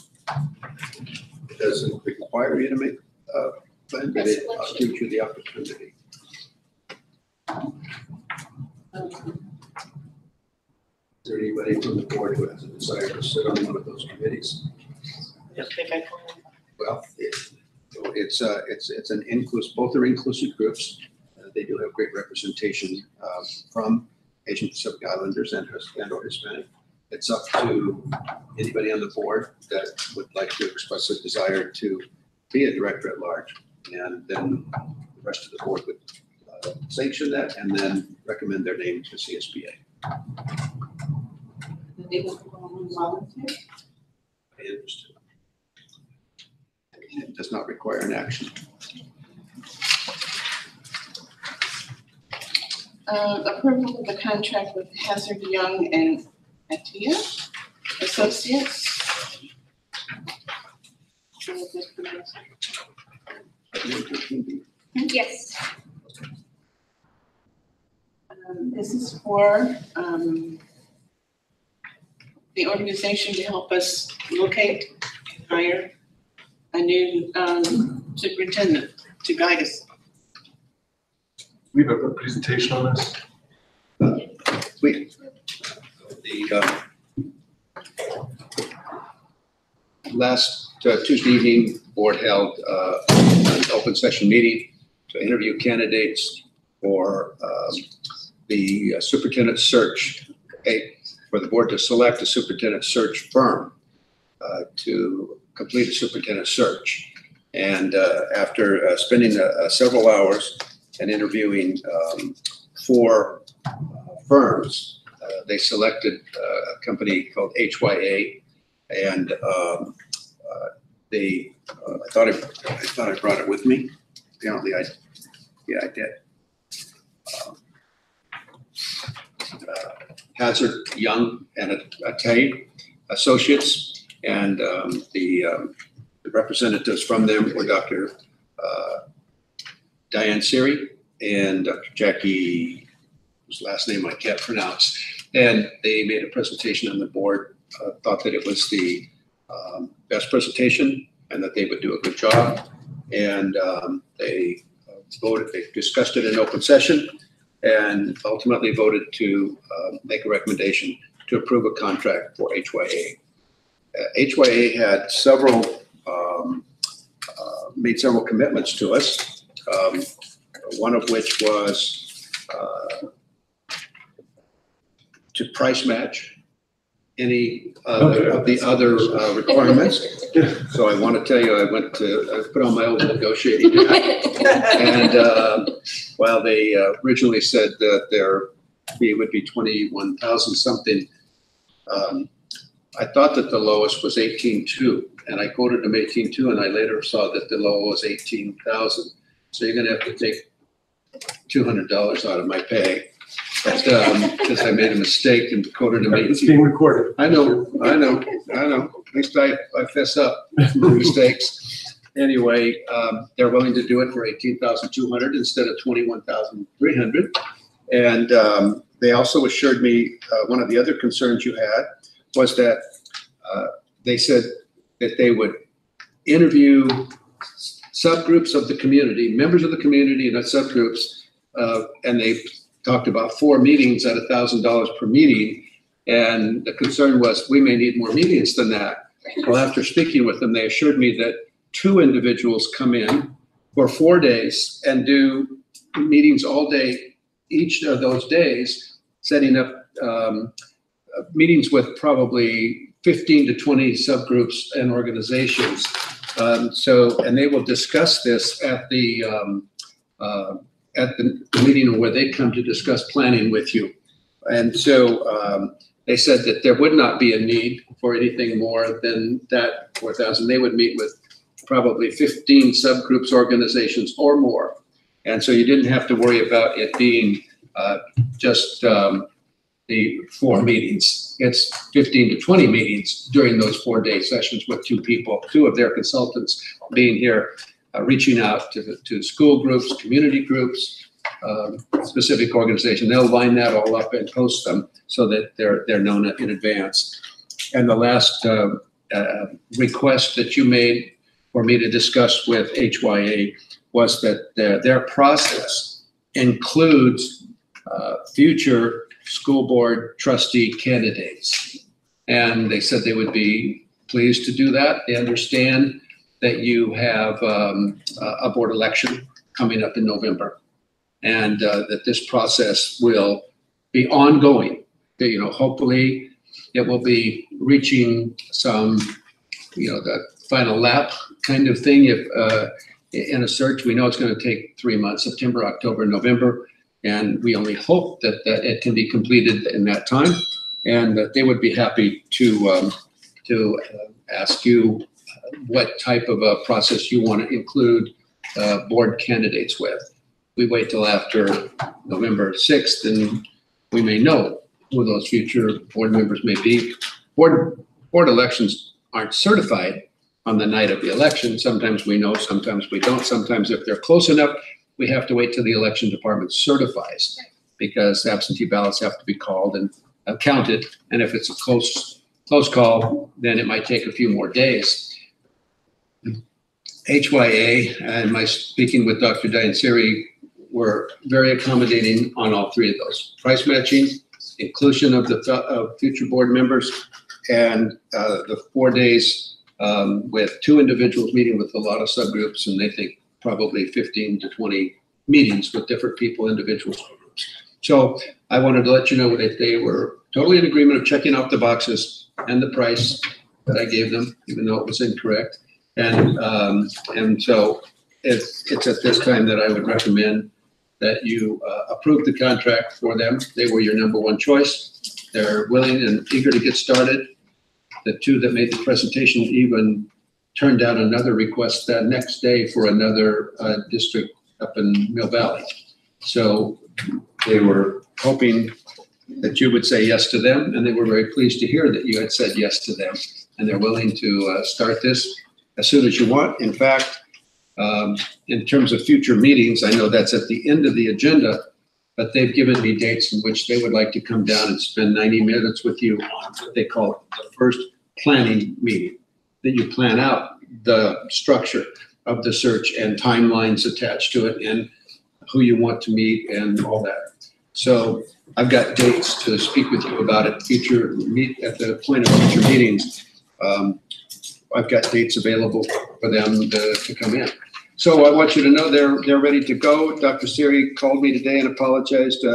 It doesn't require you to make a plan, but it gives you the opportunity. Is there anybody from the board who has a desire to sit on one of those committees? Well, it's an inclusive, both are inclusive groups. They do have great representation from Asian Pacific Islanders and or Hispanic. It's up to anybody on the board that would like to express a desire to be a director at large. And then the rest of the board would sanction that and then recommend their name to CSBA. they will volunteer. Interested. It does not require an action. Approval of the contract with Hazard Young and Atia Associates. Yes. This is for the organization to help us locate and hire a new superintendent to guide us. We have a presentation on this. Last Tuesday evening, board held an open session meeting to interview candidates for the superintendent search, for the board to select a superintendent search firm to complete a superintendent search. And after spending several hours and interviewing 4 firms, they selected a company called HYA, and I thought I brought it with me. Apparently, I did. Hazard Young and Atay Associates, and the representatives from them were Dr. Diane Siri and Dr. Jackie, whose last name I can't pronounce. And they made a presentation, and the board thought that it was the best presentation and that they would do a good job. And they discussed it in open session and ultimately voted to make a recommendation to approve a contract for HYA. HYA had made several commitments to us, one of which was to price match any of the other requirements. So I want to tell you, I put on my old negotiating hat. And while they originally said that their fee would be 21,000 something, I thought that the lowest was 18.2, and I quoted them 18.2, and I later saw that the low was 18,000. So you're gonna have to take $200 out of my pay. But, because I made a mistake and quoted them 18. It's being recorded. I know. At least I fess up for mistakes. Anyway, they're willing to do it for 18,200 instead of 21,300. And they also assured me, one of the other concerns you had was that they said that they would interview subgroups of the community, members of the community and subgroups, and they talked about 4 meetings at $1,000 per meeting. And the concern was we may need more meetings than that. Well, after speaking with them, they assured me that 2 individuals come in for 4 days and do meetings all day, each of those days, setting up meetings with probably 15 to 20 subgroups and organizations. And they will discuss this at the meeting where they come to discuss planning with you. And so they said that there would not be a need for anything more than that 4,000. They would meet with probably 15 subgroups, organizations, or more. And so you didn't have to worry about it being just the 4 meetings. It's 15 to 20 meetings during those 4-day sessions with 2 people, 2 of their consultants being here, reaching out to school groups, community groups, specific organization. They'll line that all up and post them so that they're known in advance. And the last request that you made for me to discuss with HYA was that their process includes future school board trustee candidates. And they said they would be pleased to do that. They understand that you have a board election coming up in November, and that this process will be ongoing. You know, hopefully it will be reaching some, the final lap kind of thing. If in a search, we know it's going to take 3 months, September, October, November, and we only hope that it can be completed in that time, and that they would be happy to ask you what type of a process you want to include board candidates with. We wait till after November 6th, and we may know who those future board members may be. Board elections aren't certified on the night of the election. Sometimes we know, sometimes we don't. Sometimes if they're close enough, we have to wait till the election department certifies, because absentee ballots have to be called and counted. And if it's a close call, then it might take a few more days. HYA and my speaking with Dr. Diansiri were very accommodating on all 3 of those. Price matching, inclusion of the future board members, and the 4 days with 2 individuals meeting with a lot of subgroups, and they think probably 15 to 20 meetings with different people, individuals, groups. So I wanted to let you know that they were totally in agreement of checking off the boxes and the price that I gave them, even though it was incorrect. And so it's at this time that I would recommend that you approve the contract for them. They were your number 1 choice. They're willing and eager to get started. The 2 that made the presentation even turned down another request that next day for another district up in Mill Valley. So they were hoping that you would say yes to them, and they were very pleased to hear that you had said yes to them. And they're willing to start this as soon as you want. In fact, in terms of future meetings, I know that's at the end of the agenda, but they've given me dates in which they would like to come down and spend 90 minutes with you on what they call the first planning meeting. That you plan out the structure of the search and timelines attached to it and who you want to meet and all that. So I've got dates to speak with you about it, at the point of future meetings. I've got dates available for them to come in. So I want you to know they're ready to go. Dr. Siri called me today and apologized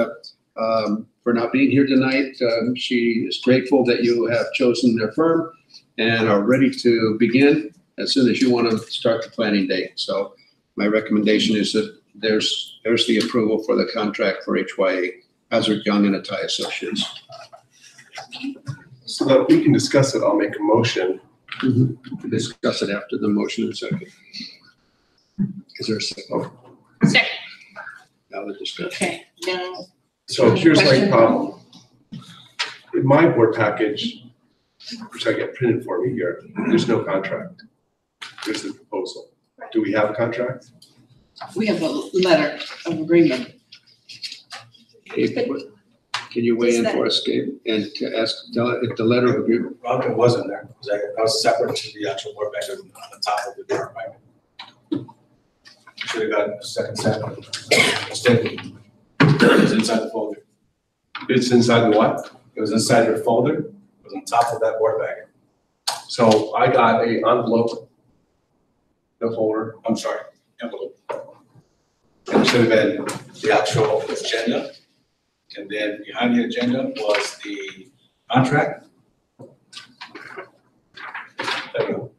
for not being here tonight. She is grateful that you have chosen their firm and are ready to begin as soon as you want to start the planning date. So my recommendation is that there's the approval for the contract for HYA, Hazard Young and Attai Associates. So that we can discuss it, I'll make a motion Discuss it after the motion and second. Is there a second? Second. Now the discussion. Okay, now, So here's my Question? problem. In my board package, which I get printed for me here, there's no contract. There's the proposal. Do we have a contract? we have a letter of agreement. Gabe, can you weigh in for us, Gabe, and to ask, tell it if the letter of agreement? Well, it wasn't there, because that was separate to the actual board packet on the top of the board packet. Should have got a second set. Instead, it was inside the folder. It's inside the what? It was inside your folder, it was on top of that board packet. So I got a envelope, the folder. I'm sorry, envelope. And it should have been the actual agenda, and then behind the agenda was the contract. There you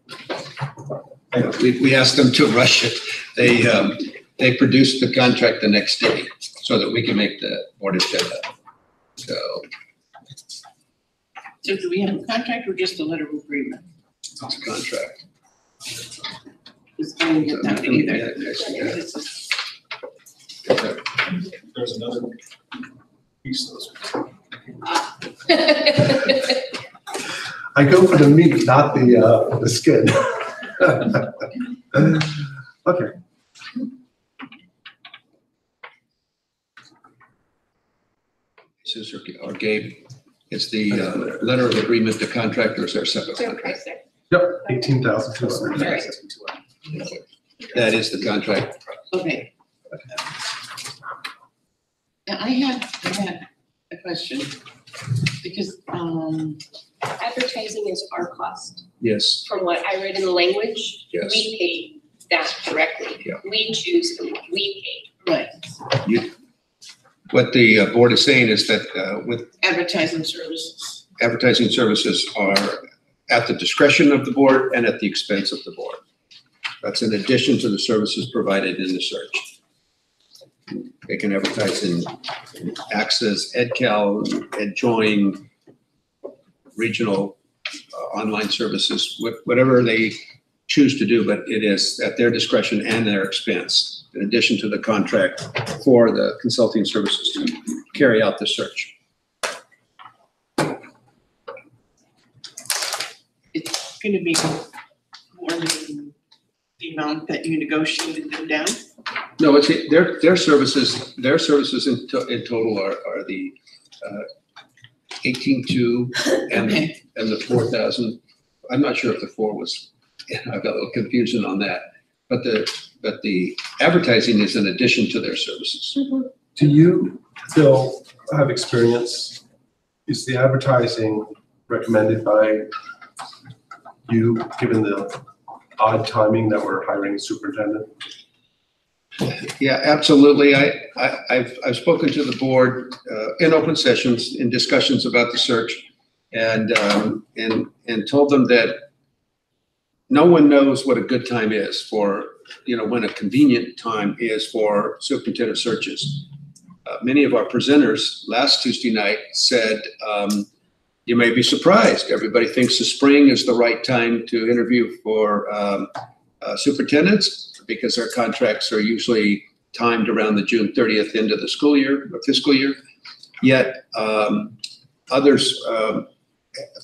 go. We asked them to rush it. They produced the contract the next day so that we can make the board agenda. So Do we have a contract or just a letter of agreement? it's a contract. Because I didn't get that either. Yeah. This is- There's another piece of this. I go for the meat, not the skin. Okay. This is, or Gabe, it's the letter of agreement, the contract, or is there a separate contract? Yep, 18,200. That is the contract. Okay. Now, I had a question, because, Advertising is our cost. Yes, From what I read in the language, yes. we pay that directly. Yeah. We choose who we pay. right, What the board is saying is that with advertising services. advertising services are at the discretion of the board and at the expense of the board. That's in addition to the services provided in the search. They can advertise in Access, EdCal, EdJoin, regional online services, whatever they choose to do, but it is at their discretion and their expense, in addition to the contract for the consulting services to carry out the search. It's gonna be more than the amount that you negotiated them down. No, it's their services in total are the 18.2 and Okay. and the 4,000. I'm not sure if the 4 was, I've got a little confusion on that. But the advertising is in addition to their services. Do you, Phil, have experience? Is the advertising recommended by you, given the odd timing that we're hiring a superintendent? Yeah, absolutely. I've spoken to the board in open sessions, in discussions about the search, and told them that no one knows what a good time is for, when a convenient time is for superintendent searches. Many of our presenters last Tuesday night said, you may be surprised. Everybody thinks the spring is the right time to interview for superintendents because their contracts are usually timed around the June 30th end of the school year or fiscal year. Yet others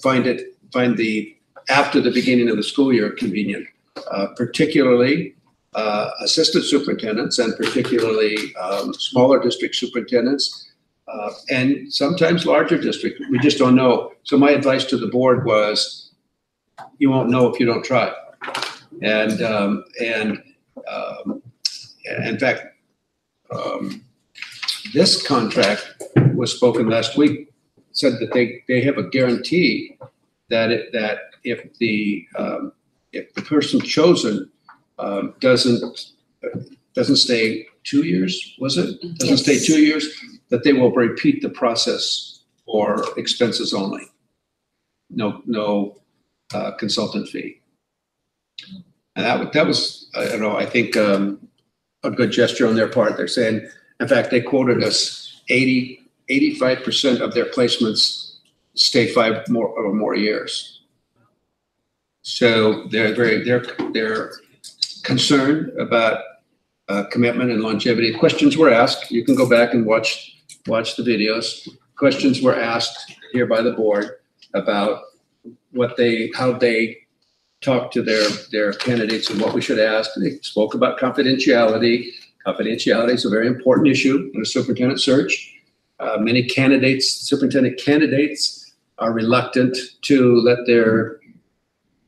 find the after the beginning of the school year convenient, particularly assistant superintendents and particularly smaller district superintendents and sometimes larger district. We just don't know. So my advice to the board was, you won't know if you don't try. And in fact, this contract was spoken last week, said that they have a guarantee that if the person chosen doesn't stay 2 years, was it? Doesn't stay 2 years, that they will repeat the process for expenses only. No consultant fee. And that was, I don't know, I think a good gesture on their part. They're saying, in fact, they quoted us 85% of their placements stay 5 or more years. So they're concerned about commitment and longevity. Questions were asked. You can go back and watch the videos. Questions were asked here by the board about how they talk to their candidates and what we should ask. They spoke about confidentiality. Confidentiality is a very important issue in a superintendent search. Many superintendent candidates are reluctant to let their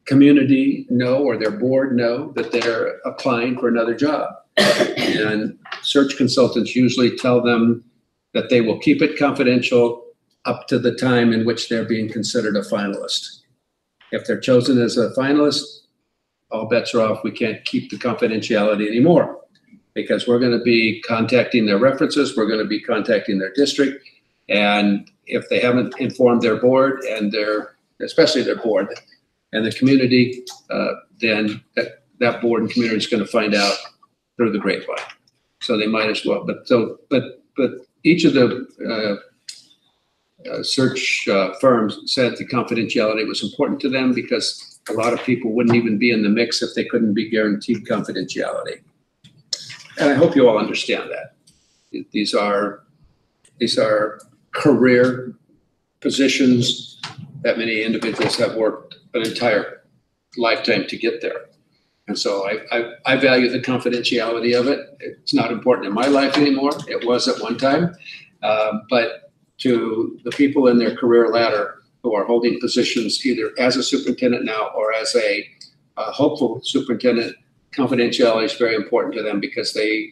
community know or their board know that they're applying for another job. And search consultants usually tell them that they will keep it confidential up to the time in which they're being considered a finalist. If they're chosen as a finalist, all bets are off. We can't keep the confidentiality anymore because we're going to be contacting their references. We're going to be contacting their district. And if they haven't informed their board and especially their board and the community, then that board and community is going to find out through the grapevine. So they might as well. But each of the search firms said the confidentiality was important to them because a lot of people wouldn't even be in the mix if they couldn't be guaranteed confidentiality. And I hope you all understand that. These are career positions that many individuals have worked an entire lifetime to get there. And so I value the confidentiality of it. It's not important in my life anymore. It was at one time. But to the people in their career ladder who are holding positions either as a superintendent now or as a hopeful superintendent, confidentiality is very important to them because they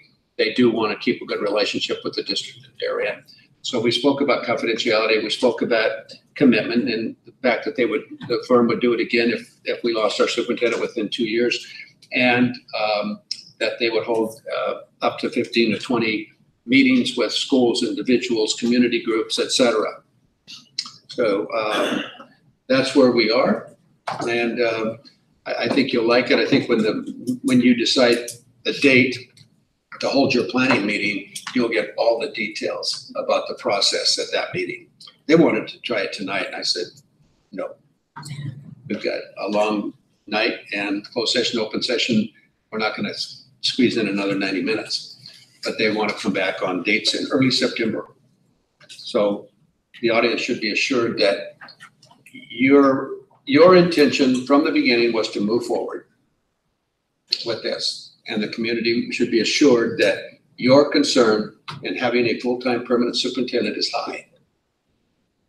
do want to keep a good relationship with the district that they're in. So we spoke about confidentiality. We spoke about commitment and the fact that the firm would do it again if we lost our superintendent within 2 years, and that they would hold up to 15 to 20 meetings with schools, individuals, community groups, etc. So that's where we are, and I think you'll like it. I think when you decide the date to hold your planning meeting, you'll get all the details about the process at that meeting. They wanted to try it tonight, and I said, no. We've got a long night and closed session, open session. We're not going to squeeze in another 90 minutes. But they want to come back on dates in early September. So the audience should be assured that your intention from the beginning was to move forward with this. And the community should be assured that your concern in having a full-time permanent superintendent is high.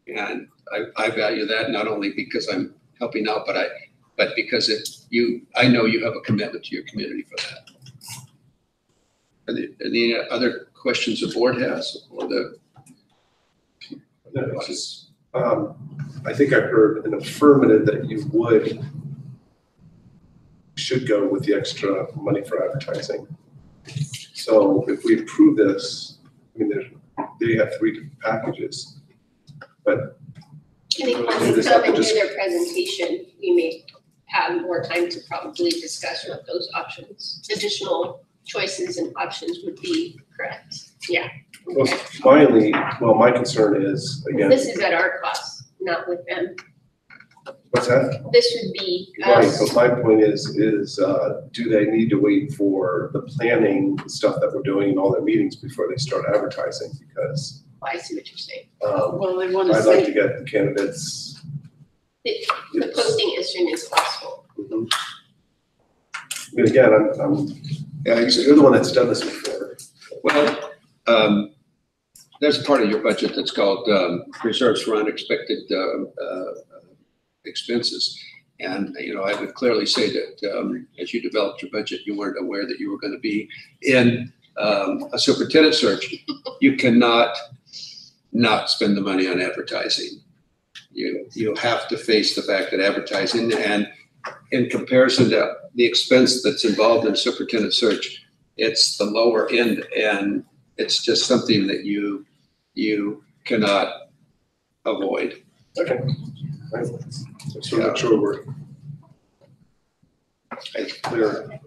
And I value that not only because I'm helping out, but because I know you have a commitment to your community for that. Are there any other questions the board has or No, it's just, I think I heard an affirmative that you should go with the extra money for advertising. So if we approve this, I mean, they have 3 different packages, but. I think once they come and do their presentation, we may have more time to probably discuss what those options, additional choices and options would be. Correct. Yeah. Well, my concern is, again. This is at our cost, not with them. What's that? This would be Right, us. but my point is do they need to wait for the planning stuff that we're doing in all their meetings before they start advertising? Because I see what you're saying. Well, they want to I'd like say, to get the candidates. The posting as soon as possible. I mean, again, you're the one that's done this before. Well, there's a part of your budget that's called reserves for unexpected expenses. And, I would clearly say that as you developed your budget, you weren't aware that you were going to be in a superintendent search. You cannot not spend the money on advertising. You have to face the fact that advertising, and in comparison to the expense that's involved in superintendent search, it's the lower end, and it's just something that you cannot avoid. Okay. Right. So I'm not sure we're clear.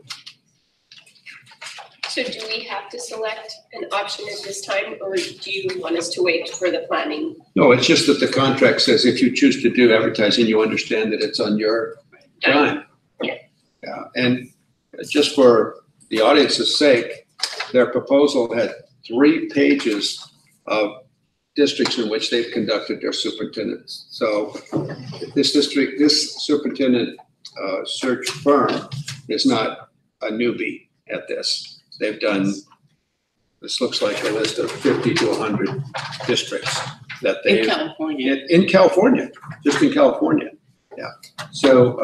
So do we have to select an option at this time, or do you want us to wait for the planning? No, it's just that the contract says if you choose to do advertising, you understand that it's on your dime. Yeah, and just for the audience's sake, their proposal had 3 pages of districts in which they've conducted their superintendents. So this superintendent search firm is not a newbie at this. They've done, this looks like a list of 50 to 100 districts that they. In California. In California, just in California, yeah. So,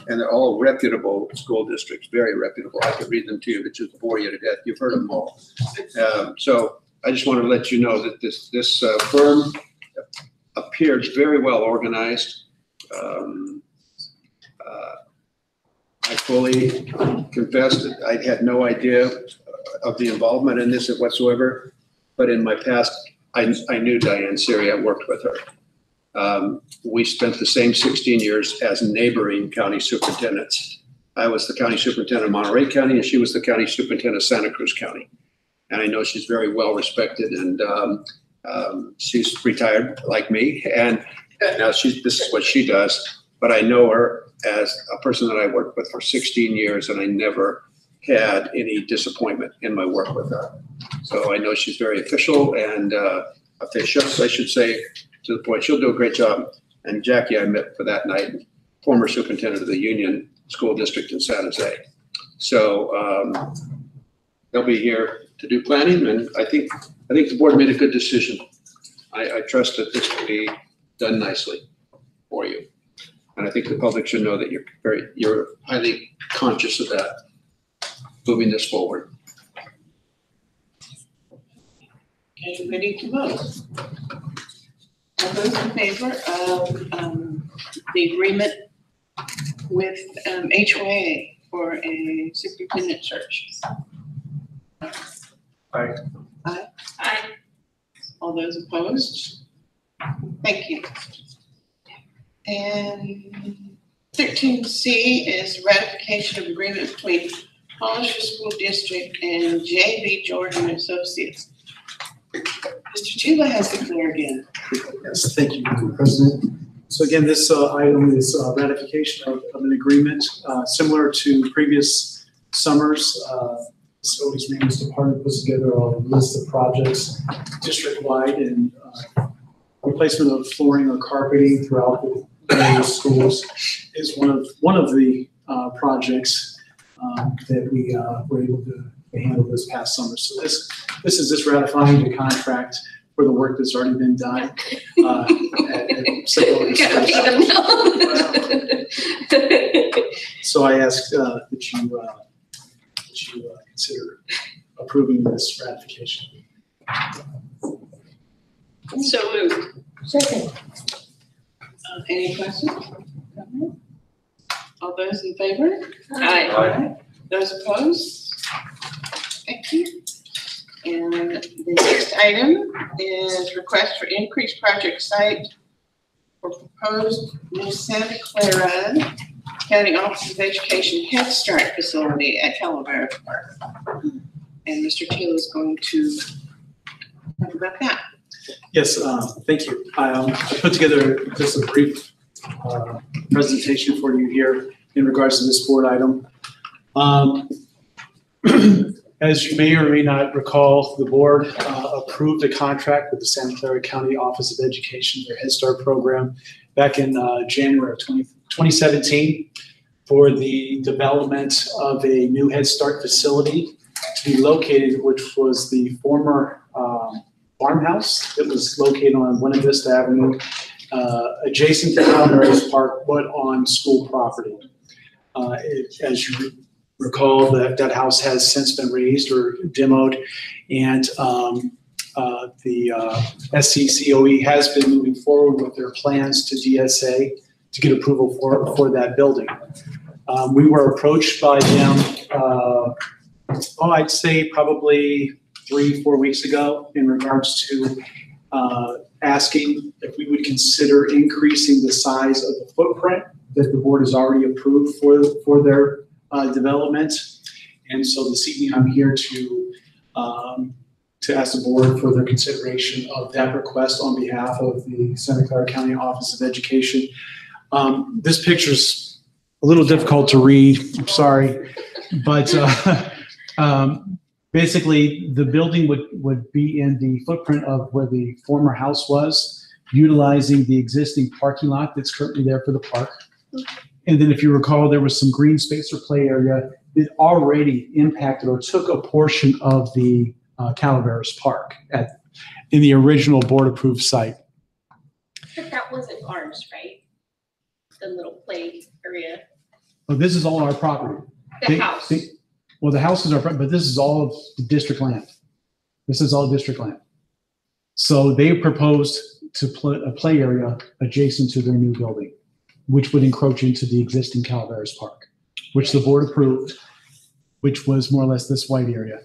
and they're all reputable school districts, very reputable. I could read them to you, but just bore you to death. You've heard them all. So I just want to let you know that this firm appears very well organized. I fully confess that I had no idea of the involvement in this whatsoever, but in my past, I knew Diane Siri. I worked with her. We spent the same 16 years as neighboring county superintendents. I was the county superintendent of Monterey County, and she was the county superintendent of Santa Cruz County. And I know she's very well respected, and she's retired like me. And now this is what she does. But I know her as a person that I worked with for 16 years, and I never had any disappointment in my work with her. So I know she's very official and officious, I should say, to the point. She'll do a great job. And Jackie, I met for that night, former superintendent of the Union School District in San Jose. So they'll be here to do planning, and I think the board made a good decision. I trust that this will be done nicely for you. And I think the public should know that you're highly conscious of that, moving this forward. Okay, ready to vote? All those in favor of the agreement with HOA for a superintendent search? Aye. Aye. Aye. All those opposed? Thank you. And 13C is ratification of agreement between Hollister School District and J.B. Jordan Associates. Mr. Tila has the floor again. Yes, thank you, Madam President. So again, this item is ratification of an agreement similar to previous summers. Facilities Maintenance Department puts together a list of projects district-wide and replacement of flooring or carpeting throughout the various schools is one of the projects that we were able to handle this past summer. So this is just ratifying the contract for the work that's already been done. At several of the schools. So I ask that you consider approving this ratification. So moved. Second. Any questions? All those in favor? Aye. Those opposed? Thank you. And the next item is request for increased project site for proposed new Santa Clara County Office of Education Head Start facility at Calaveras Park. And Mr. Taylor is going to talk about that. Yes, thank you. I put together just a brief presentation for you here in regards to this board item. As you may or may not recall, the board approved a contract with the Santa Clara County Office of Education, their Head Start program, back in January of 2017 for the development of a new Head Start facility to be located, which was the former farmhouse that was located on Buena Vista Avenue, adjacent to Calaveras Park, but on school property. As you recall, that house has since been razed or demoed, and the SCCOE has been moving forward with their plans to DSA to get approval for that building. We were approached by them, I'd say probably 3-4 weeks ago in regards to asking if we would consider increasing the size of the footprint that the board has already approved for their development. And so this evening I'm here to ask the board for their consideration of that request on behalf of the Santa Clara County Office of Education. This picture's a little difficult to read, I'm sorry. But basically, the building would be in the footprint of where the former house was, utilizing the existing parking lot that's currently there for the park. And then if you recall, there was some green space or play area that already impacted or took a portion of the Calaveras Park in the original board-approved site. But that wasn't ours, right? The little play area, Well, this is all our property. the house. Well, the house is our, but this is all of the district land. This is all district land. So they proposed to put a play area adjacent to their new building, which would encroach into the existing Calaveras Park, which the board approved, which was more or less this white area.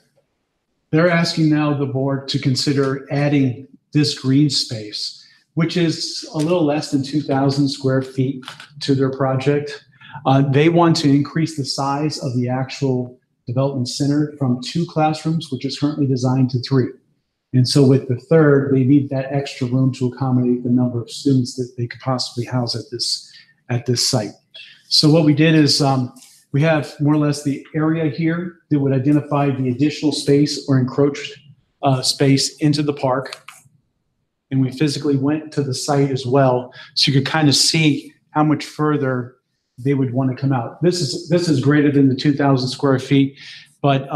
They're asking now the board to consider adding this green space, which is a little less than 2,000 square feet to their project. They want to increase the size of the actual development center from 2 classrooms, which is currently designed, to 3. And so with the third, they need that extra room to accommodate the number of students that they could possibly house at this site. So what we did is we have more or less the area here that would identify the additional space or encroached space into the park. And we physically went to the site as well, so you could kind of see how much further they would want to come out. This is greater than the 2,000 square feet, but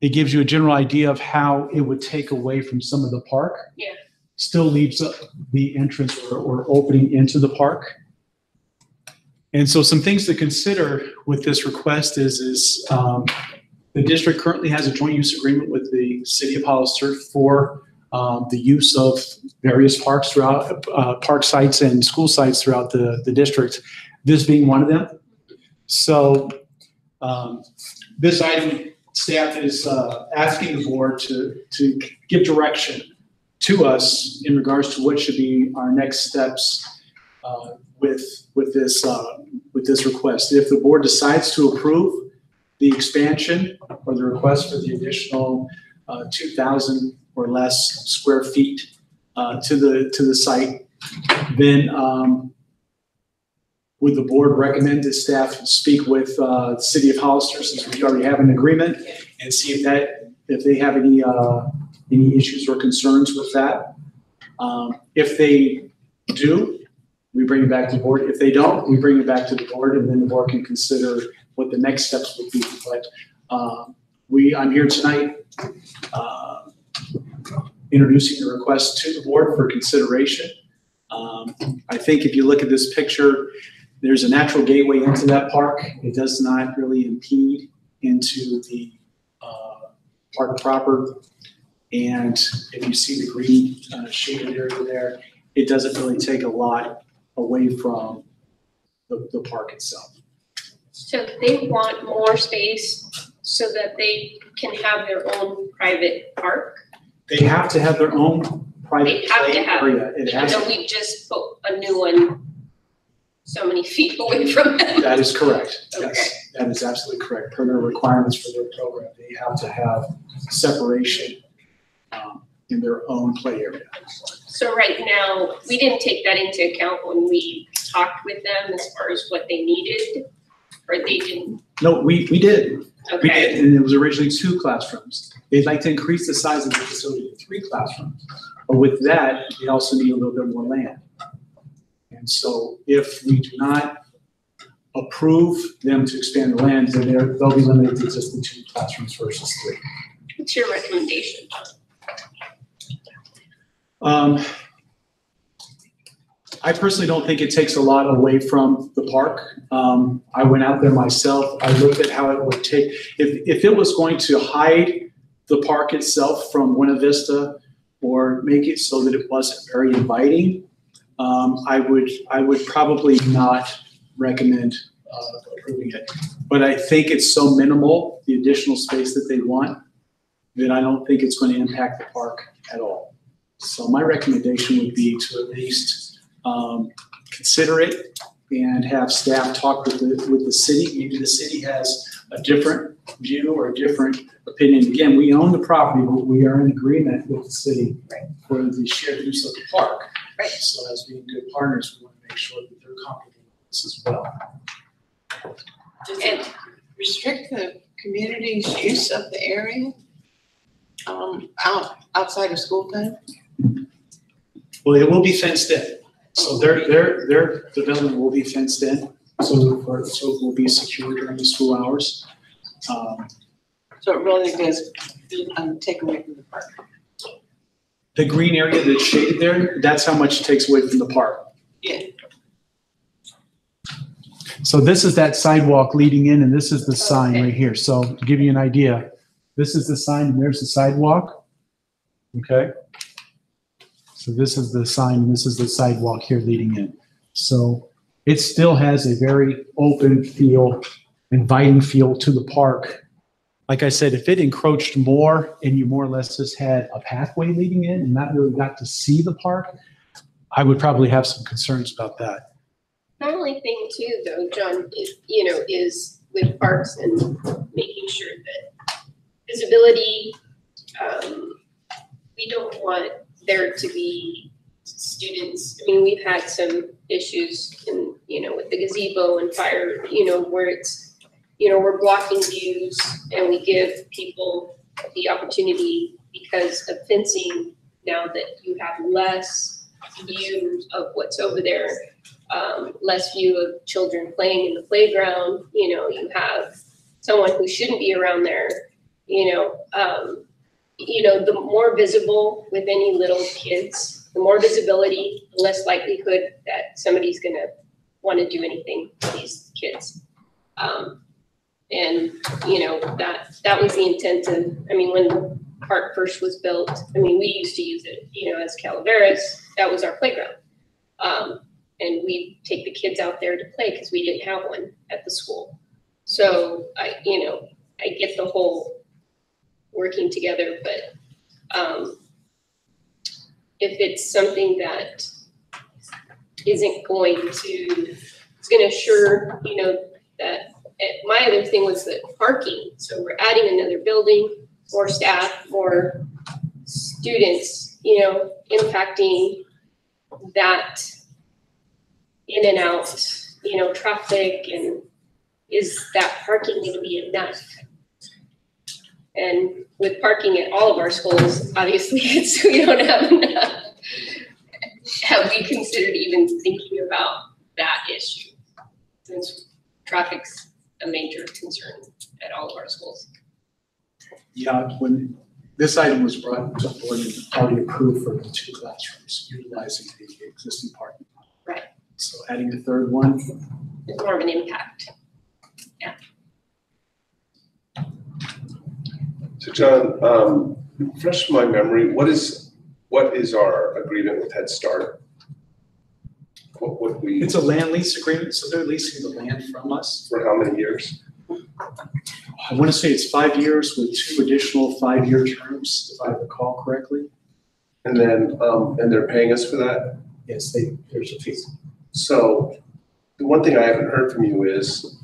it gives you a general idea of how it would take away from some of the park. Yeah. Still leaves the entrance or opening into the park. And so some things to consider with this request is the district currently has a joint use agreement with the city of Hollister for the use of various parks throughout, park sites and school sites throughout the district, this being one of them. So this item, staff is asking the board to give direction to us in regards to what should be our next steps with this request. If the board decides to approve the expansion or the request for the additional 2,000 or less square feet to the site, then would the board recommend that staff speak with the city of Hollister, since we already have an agreement, and see if they have any issues or concerns with that? If they do, we bring it back to the board. If they don't, we bring it back to the board, and then the board can consider what the next steps would be. But I'm here tonight introducing the request to the board for consideration. I think if you look at this picture, there's a natural gateway into that park. It does not really impede into the park proper. And if you see the green shaded area there, it doesn't really take a lot away from the park itself. So they want more space so that they can have their own private park? They have to have their own private play area. Even though we just put a new one so many feet away from them? That is correct. Okay. Yes, that is absolutely correct. Per their requirements for their program, they have to have separation in their own play area. So right now, we didn't take that into account when we talked with them as far as what they needed, or they didn't? No, we did. Okay. We did, and it was originally 2 classrooms. They'd like to increase the size of the facility to 3 classrooms. But with that, they also need a little bit more land. And so if we do not approve them to expand the land, then they'll be limited to just the 2 classrooms versus 3. What's your recommendation? I personally don't think it takes a lot away from the park. I went out there myself. I looked at how it would take, if it was going to hide the park itself from Buena Vista or make it so that it wasn't very inviting, I would probably not recommend approving it. But I think it's so minimal, the additional space that they want, that I don't think it's going to impact the park at all. So my recommendation would be to at least consider it and have staff talk with the city. Maybe the city has a different view or a different opinion. Again, we own the property, but we are in agreement with the city for the shared use of the park. Right. So as being good partners, we want to make sure that they're comfortable with this as well. Does it restrict the community's use of the area, outside of school time? Well, it will be fenced in. So their development will be fenced in, so it will be secure during the school hours. So it really does take away from the park. The green area that's shaded there, that's how much it takes away from the park. Yeah. So this is that sidewalk leading in, and this is the sign right here. So to give you an idea, this is the sign, and there's the sidewalk. Okay? So this is the sign, and this is the sidewalk here leading in. So it still has a very open feel, inviting feel to the park. Like I said, if it encroached more and you more or less just had a pathway leading in and not really got to see the park, I would probably have some concerns about that. The only thing too, though, John, is with parks and making sure that visibility, we don't want there to be students. I mean, we've had some issues in, with the gazebo and fire, where it's, we're blocking views and we give people the opportunity because of fencing now that you have less view of what's over there, less view of children playing in the playground. You have someone who shouldn't be around there, the more visible with any little kids, the more visibility, the less likelihood that somebody's gonna want to do anything to these kids. And that was the intent of, when the park first was built, we used to use it, as Calaveras, that was our playground. And we take the kids out there to play because we didn't have one at the school. So I get the whole working together, but if it's something that isn't going to, it's gonna assure, that, my other thing was the parking. So we're adding another building, more staff, more students, impacting that in and out, traffic, and is that parking gonna be enough? And with parking at all of our schools, obviously we don't have enough. Have we considered even thinking about that issue? Since traffic's a major concern at all of our schools. Yeah, when this item was brought to the board and already approved for the 2 classrooms, utilizing the existing parking lot. Right. So adding a third one. It's more of an impact. Yeah. So John, refresh my memory, what is our agreement with Head Start? What would we? It's a land lease agreement, so they're leasing the land from us. For how many years? I want to say it's 5 years with 2 additional 5-year terms, if I recall correctly. And then, and they're paying us for that? Yes, there's a fee. So the one thing I haven't heard from you is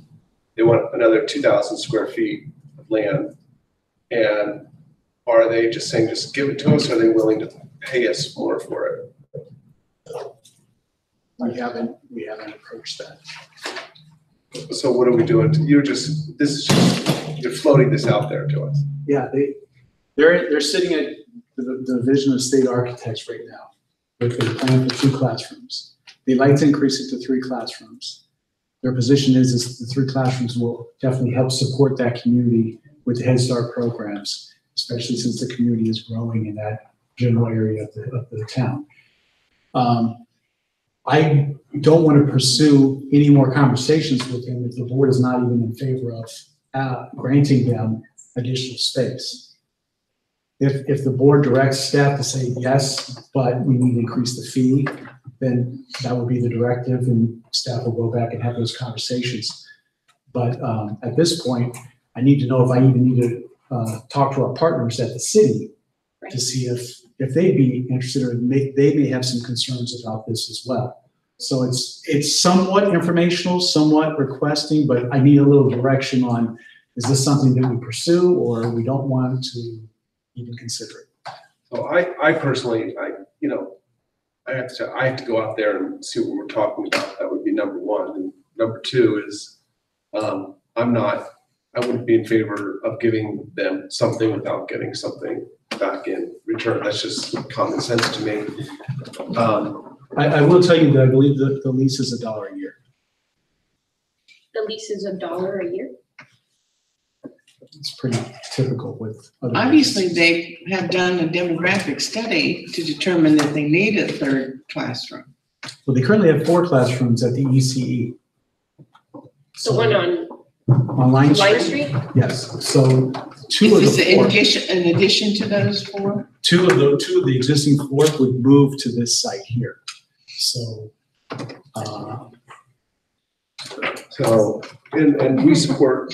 they want another 2,000 square feet of land. And are they just saying, just give it to us? Or are they willing to pay us more for it? We haven't approached that. So what are we doing? You're floating this out there to us. Yeah, they're sitting at the division of state architects right now with a plan for 2 classrooms. They'd like to increase it to 3 classrooms. Their position is the 3 classrooms will definitely help support that community with the Head Start programs, especially since the community is growing in that general area of the town. I don't want to pursue any more conversations with them if the board is not even in favor of granting them additional space. If the board directs staff to say yes, but we need to increase the fee, then that would be the directive, and staff will go back and have those conversations. But at this point, I need to know if I even need to talk to our partners at the city to see if they'd be interested, or they may have some concerns about this as well. So it's somewhat informational, somewhat requesting, but I need a little direction on, is this something that we pursue or we don't want to even consider it? So I personally, I have to go out there and see what we're talking about. That would be number one. And number two is, I wouldn't be in favor of giving them something without getting something back in return. That's just common sense to me. I will tell you that I believe that the lease is $1 a year. The lease is $1 a year? It's pretty typical with other. Obviously, they have done a demographic study to determine that they need a third classroom. Well, they currently have 4 classrooms at the ECE. The one on Line Line Street? Street? Yes, so 2 of Is the this 4. in addition to those 4? 2 of the existing 4 would move to this site here. So, And we support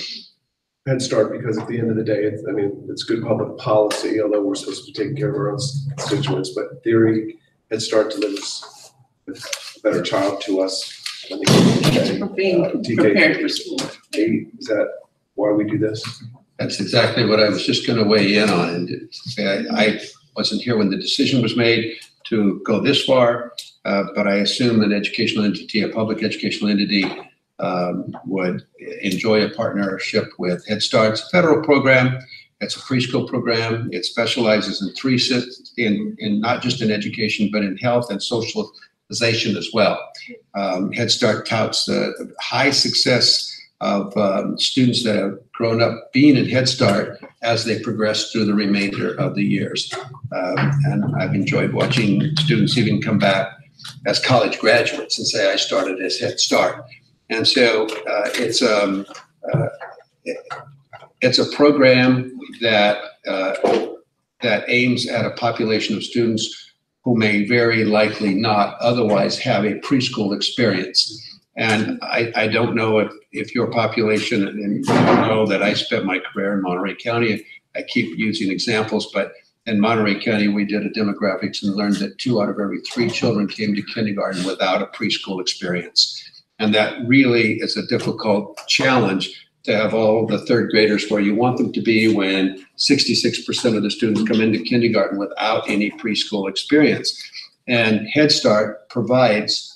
Head Start because at the end of the day, it's good public policy, although we're supposed to be taking care of our own constituents, but in theory, Head Start delivers a better child to us. When they get For being prepared for school. Is that why we do this? That's exactly what I was just going to weigh in on. And say I wasn't here when the decision was made to go this far, but I assume an educational entity, a public educational entity, would enjoy a partnership with Head Start. It's a federal program. It's a preschool program. It specializes in 3 in not just in education, but in health and socialization as well. Head Start touts the high success of students that have grown up being in Head Start as they progress through the remainder of the years. And I've enjoyed watching students even come back as college graduates and say, I started as Head Start. And so it's a program that aims at a population of students who may very likely not otherwise have a preschool experience. And I don't know if your population, and you know that I spent my career in Monterey County. I keep using examples, but in Monterey County, we did a demographics and learned that 2 out of every 3 children came to kindergarten without a preschool experience. And that really is a difficult challenge to have all the 3rd graders where you want them to be when 66% of the students come into kindergarten without any preschool experience. And Head Start provides,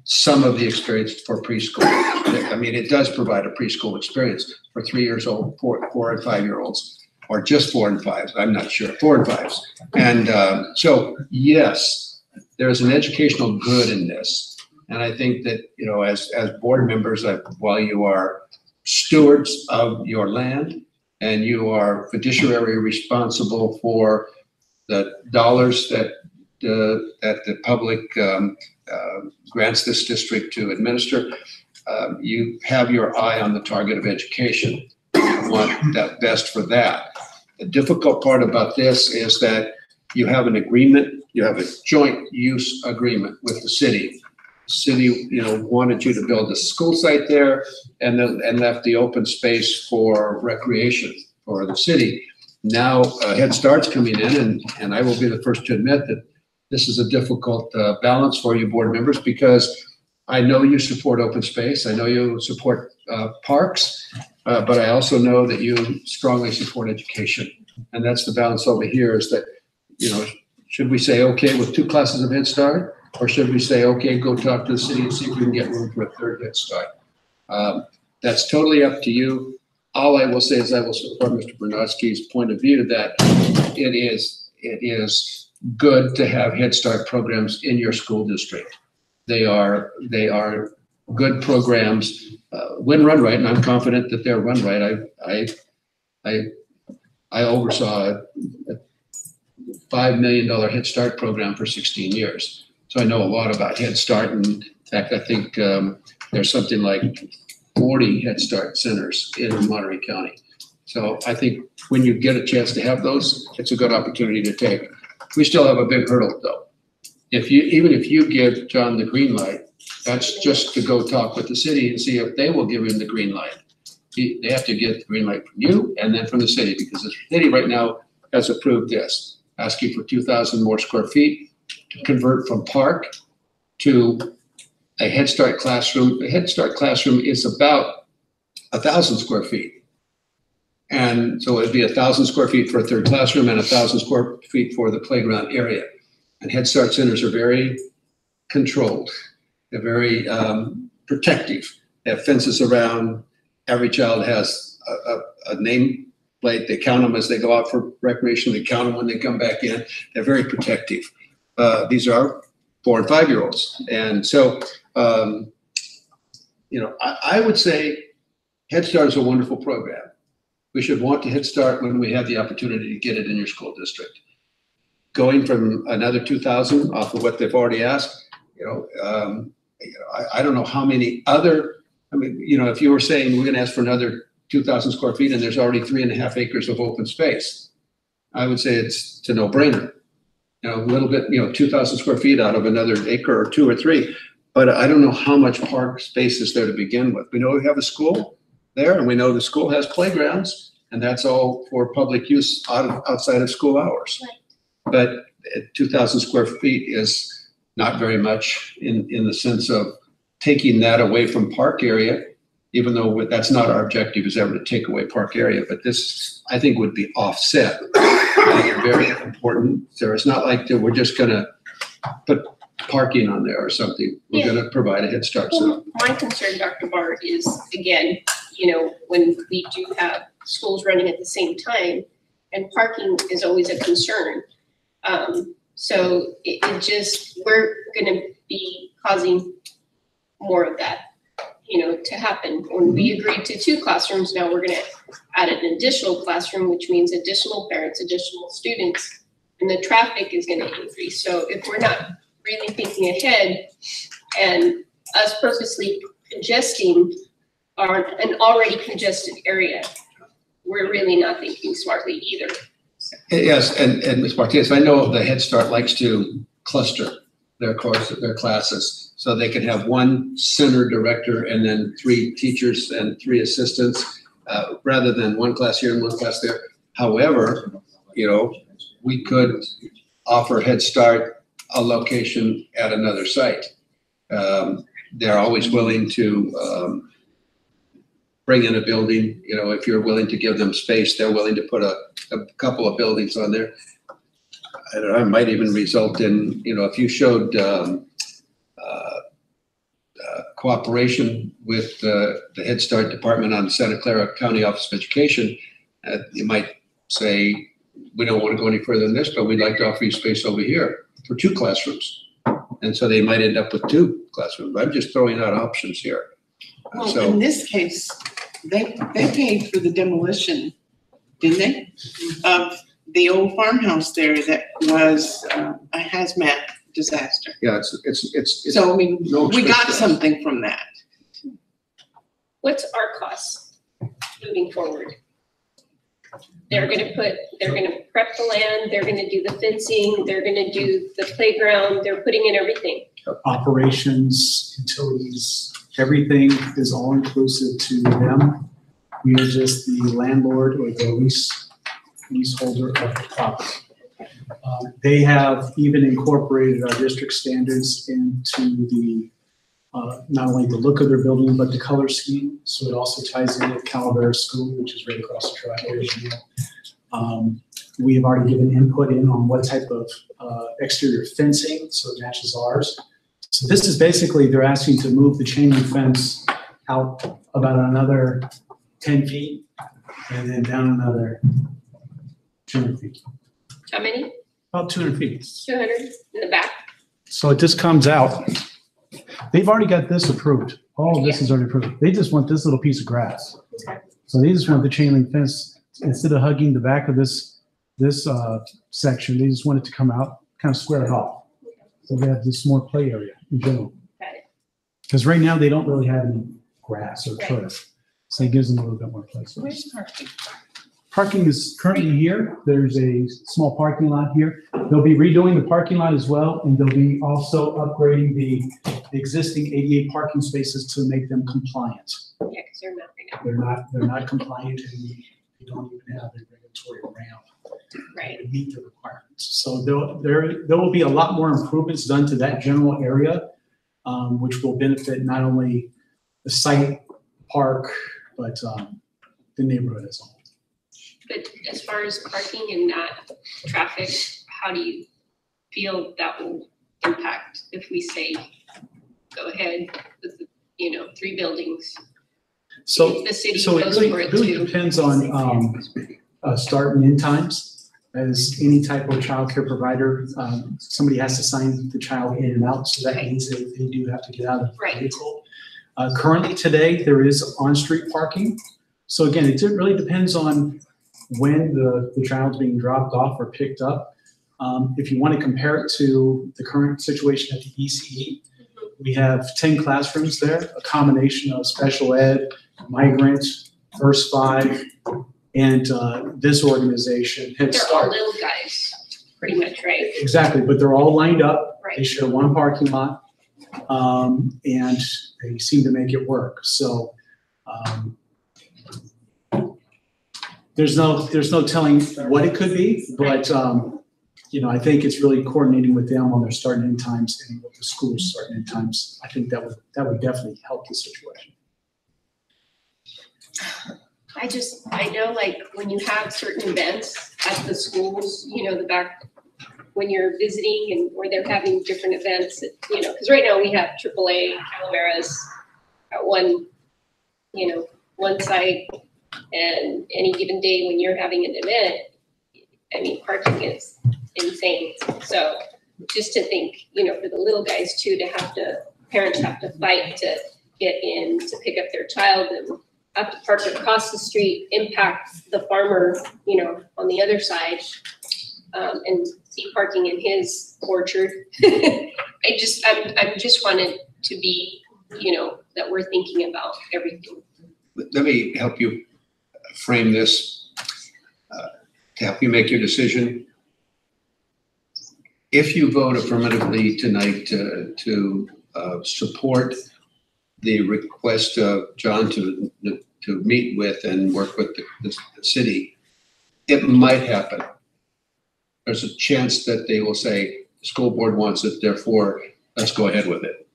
some of the experience for preschool. I mean, it does provide a preschool experience for 3 years old, 4 and 5 year olds, or just 4 and 5s. I'm not sure, 4 and 5s. And so, yes, there's an educational good in this. And I think that, as board members, while you are stewards of your land and you are fiduciary responsible for the dollars that the public grants this district to administer, you have your eye on the target of education. You want that best for that. The difficult part about this is that you have an agreement, you have a joint use agreement with the city. City, wanted you to build a school site there and left the open space for recreation for the city. Now Head Start's coming in, and I will be the first to admit that this is a difficult balance for you board members, because I know you support open space. I know you support parks, but I also know that you strongly support education. And that's the balance over here is that, should we say okay with 2 classes of Head Start? Or should we say, okay, go talk to the city and see if we can get room for a 3rd Head Start? That's totally up to you. All I will say is I will support Mr. Bernowski's point of view that it is good to have Head Start programs in your school district. They are good programs when run right, and I'm confident that they're run right. I oversaw a $5 million Head Start program for 16 years. So I know a lot about Head Start, and in fact, I think there's something like 40 Head Start centers in Monterey County. So I think when you get a chance to have those, it's a good opportunity to take. We still have a big hurdle though. Even if you give John the green light, that's just to go talk with the city and see if they will give him the green light. They have to get the green light from you and then from the city, because the city right now has approved this, asking for 2,000 more square feet to convert from park to a Head Start classroom. A Head Start classroom is about 1,000 square feet. And so it'd be 1,000 square feet for a 3rd classroom and 1,000 square feet for the playground area. And Head Start centers are very controlled. They're very protective They have fences around. Every child has a name plate. They count them as they go out for recreation. They count them when they come back in. They're very protective. These are 4 and 5-year-olds. And so, I would say Head Start is a wonderful program. We should want to Head Start when we have the opportunity to get it in your school district. Going from another 2,000 off of what they've already asked, I don't know how many other, if you were saying we're gonna ask for another 2,000 square feet and there's already 3.5 acres of open space, I would say it's a no-brainer. A little bit, 2,000 square feet out of another acre or 2 or 3, but I don't know how much park space is there to begin with. We know we have a school there, and we know the school has playgrounds, and that's all for public use outside of school hours. Right. But 2,000 square feet is not very much in the sense of taking that away from park area, even though that's not our objective is ever to take away park area. But this, I think, would be offset. Very important. So it's not like that we're just going to put parking on there or something. We're going to provide a Head Start. Well, my concern, Dr. Barr, is again, when we do have schools running at the same time, and parking is always a concern. So we're going to be causing more of that, to happen. When we agreed to 2 classrooms, now we're going to add an additional classroom, which means additional parents, additional students, and the traffic is going to increase. So if we're not really thinking ahead and us purposely congesting an already congested area, we're really not thinking smartly either. Yes, and Ms. Martinez, I know the Head Start likes to cluster their classes, so they can have 1 center director and then 3 teachers and 3 assistants, rather than 1 class here and 1 class there. However, we could offer Head Start a location at another site. They're always willing to bring in a building. If you're willing to give them space, they're willing to put a couple of buildings on there. I don't know, it might even result in, if you showed cooperation with the Head Start department on the Santa Clara County Office of Education, you might say, we don't want to go any further than this, but we'd like to offer you space over here for 2 classrooms. And so they might end up with 2 classrooms. I'm just throwing out options here. Well, in this case, they paid for the demolition, didn't they? Of the old farmhouse there that was a hazmat disaster. Yeah, it's So, no we got expense. something from that. What's our cost moving forward? They're gonna prep the land, they're gonna do the fencing, they're gonna do the playground, they're putting in everything. Operations, utilities, everything is all inclusive to them. We are just the landlord or the leaseholder of the property. They have even incorporated our district standards into the not only the look of their building, but the color scheme. So it also ties in with Calaveras School, which is right across the driveway. We have already given input on what type of exterior fencing, so it matches ours. So this is basically, they're asking to move the chain link fence out about another 10 feet and then down another 200 feet. How many? About 200 feet. 200 in the back? So it just comes out. They've already got this approved. All of this is already approved. They just want this little piece of grass. Okay. So they just want the chain link fence, instead of hugging the back of this section, they just want it to come out, kind of square it off. So they have this more play area in general. Got it. Because right now they don't really have any grass or Right. turf. So it gives them a little bit more place. Where's parking? Parking is currently here. There's a small parking lot here. They'll be redoing the parking lot as well, and they'll be also upgrading the existing 88 parking spaces to make them compliant. Yeah, because they're not right now. They're not compliant, and they don't even have a regulatory ramp Right. to meet the requirements. So there will be a lot more improvements done to that general area, which will benefit not only the site, park, but the neighborhood as a whole. But as far as parking and not traffic, how do you feel that will impact if we say, go ahead with the 3 buildings. So, If the city so it goes really, for it really too. depends on, start and end times. As any type of childcare provider, somebody has to sign the child in and out, so that means they do have to get out of the Right. vehicle. Currently today, there is on-street parking. So again, it really depends on when the child's being dropped off or picked up. If you want to compare it to the current situation at the ECE, we have 10 classrooms there, a combination of special ed, migrants, First 5, and this organization, Head They're all Start. little guys, pretty much, right? Exactly, but they're all lined up. Right. They share one parking lot, and they seem to make it work. So there's no telling what it could be, but I think it's really coordinating with them on their start and end times and with the school's start and end times. I think that would definitely help the situation. I know like when you have certain events at the schools, when you're visiting and where they're having different events, because right now we have AAA Calaveras at one site, and any given day when you're having an event, parking is insane. So just to think, for the little guys too, parents have to fight to get in to pick up their child and have to park across the street, impact the farmer, on the other side, and see parking in his orchard. I just wanted to be, that we're thinking about everything. Let me help you frame this to help you make your decision. If you vote affirmatively tonight to support the request of John to meet with and work with the city, it might happen. There's a chance that they will say, the school board wants it, therefore, let's go ahead with it.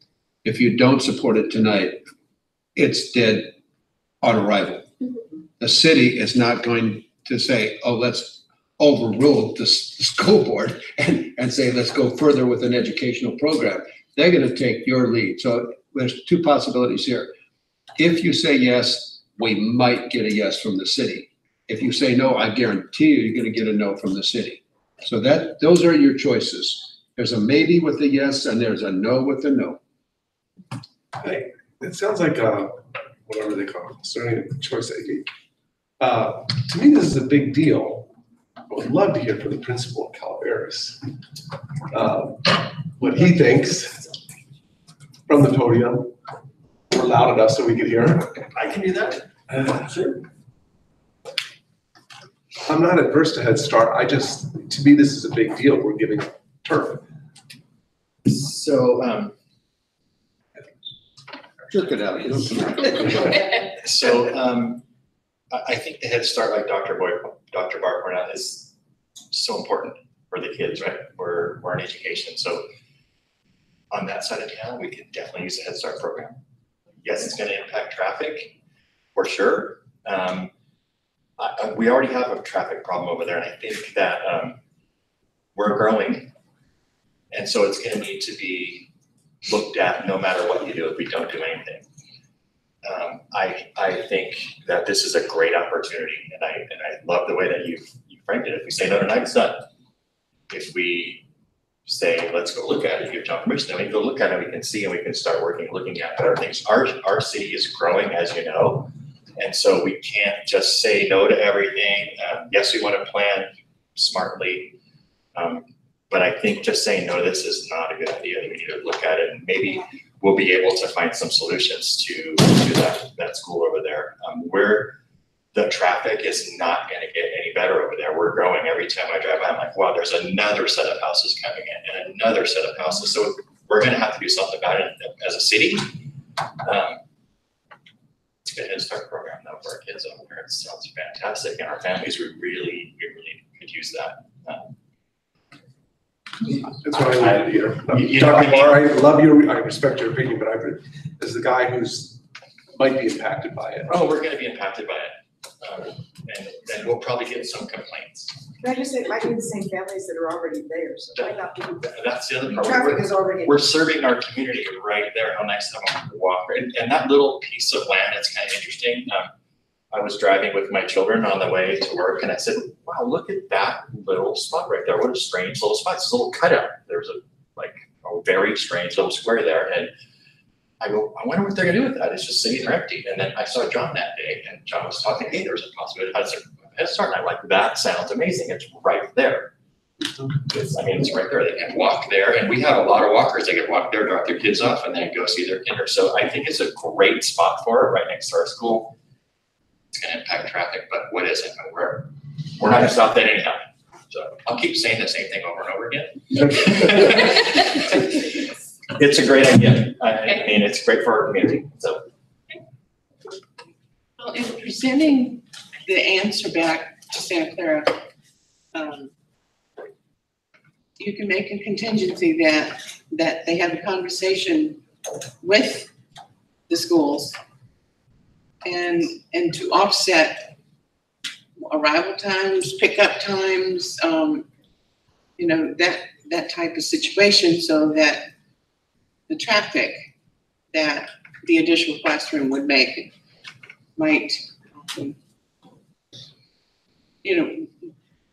If you don't support it tonight, it's dead on arrival. The city is not going to say, oh, let's overrule the school board and say, let's go further with an educational program. They're going to take your lead. So there's 2 possibilities here. If you say yes, we might get a yes from the city. If you say no, I guarantee you're going to get a no from the city. So those are your choices. There's a maybe with a yes, and there's a no with a no. Hey, it sounds like whatever they call it, starting a choice ID. To me, this is a big deal. I would love to hear from the principal of Calaveras what he thinks from the podium. We're loud enough so we can hear. I can do that. Sure. I'm not adverse to Head Start. To me, this is a big deal. We're giving turf. So, Jerk it out. You don't so I think the Head Start, like Dr. Bart pointed out, is so important for the kids, right? We're in education. So on that side of town, we could definitely use a Head Start program. Yes, it's going to impact traffic for sure. We already have a traffic problem over there, and I think that we're growing. And so it's going to need to be looked at no matter what you do if we don't do anything. I think that this is a great opportunity, and I love the way that you framed it. If we say no tonight, it's done. If we say, let's go look at it, give John permission, then we can go look at it, we can see, and we can start looking at other things. Our city is growing, as you know, and so we can't just say no to everything. Yes, we want to plan smartly, but I think just saying no to this is not a good idea. We need to look at it, and maybe we'll be able to find some solutions to that school over there. Where the traffic is not going to get any better over there. We're growing. Every time I drive by, I'm like, wow, there's another set of houses coming in and another set of houses. So we're going to have to do something about it as a city. It's a good Head Start program though for our kids over there. It sounds fantastic, and our families we really could use that. That's what I wanted to hear. Dr. Barr, I respect your opinion, but as the guy who's might be impacted by it. Oh, we're going to be impacted by it. And then we'll probably get some complaints. Can I just say, it might be the same families that are already there, so it might not be. That's the other part. Traffic is already. We're serving our community right there, how nice of them to walk. And that little piece of land, it's kind of interesting. I was driving with my children on the way to work and I said, wow, look at that little spot right there. What a strange little spot. It's a little cutout. There's a very strange little square there. And I go, I wonder what they're gonna do with that. It's just sitting there empty. And then I saw John that day and John was talking, hey, there's a possibility of Head Start. And I'm like, that sounds amazing. It's right there. It's right there. They can walk there. And we have a lot of walkers. They can walk there, drop their kids off and then go see their kinder. So I think it's a great spot for it right next to our school. It's gonna impact traffic, but what is it? We're not gonna stop that anyhow. So I'll keep saying the same thing over and over again. It's a great idea. I mean, it's great for our community, so. Well, in presenting the answer back to Santa Clara, you can make a contingency that they have a conversation with the schools and to offset arrival times, pickup times, that type of situation, so that the traffic that the additional classroom would make might,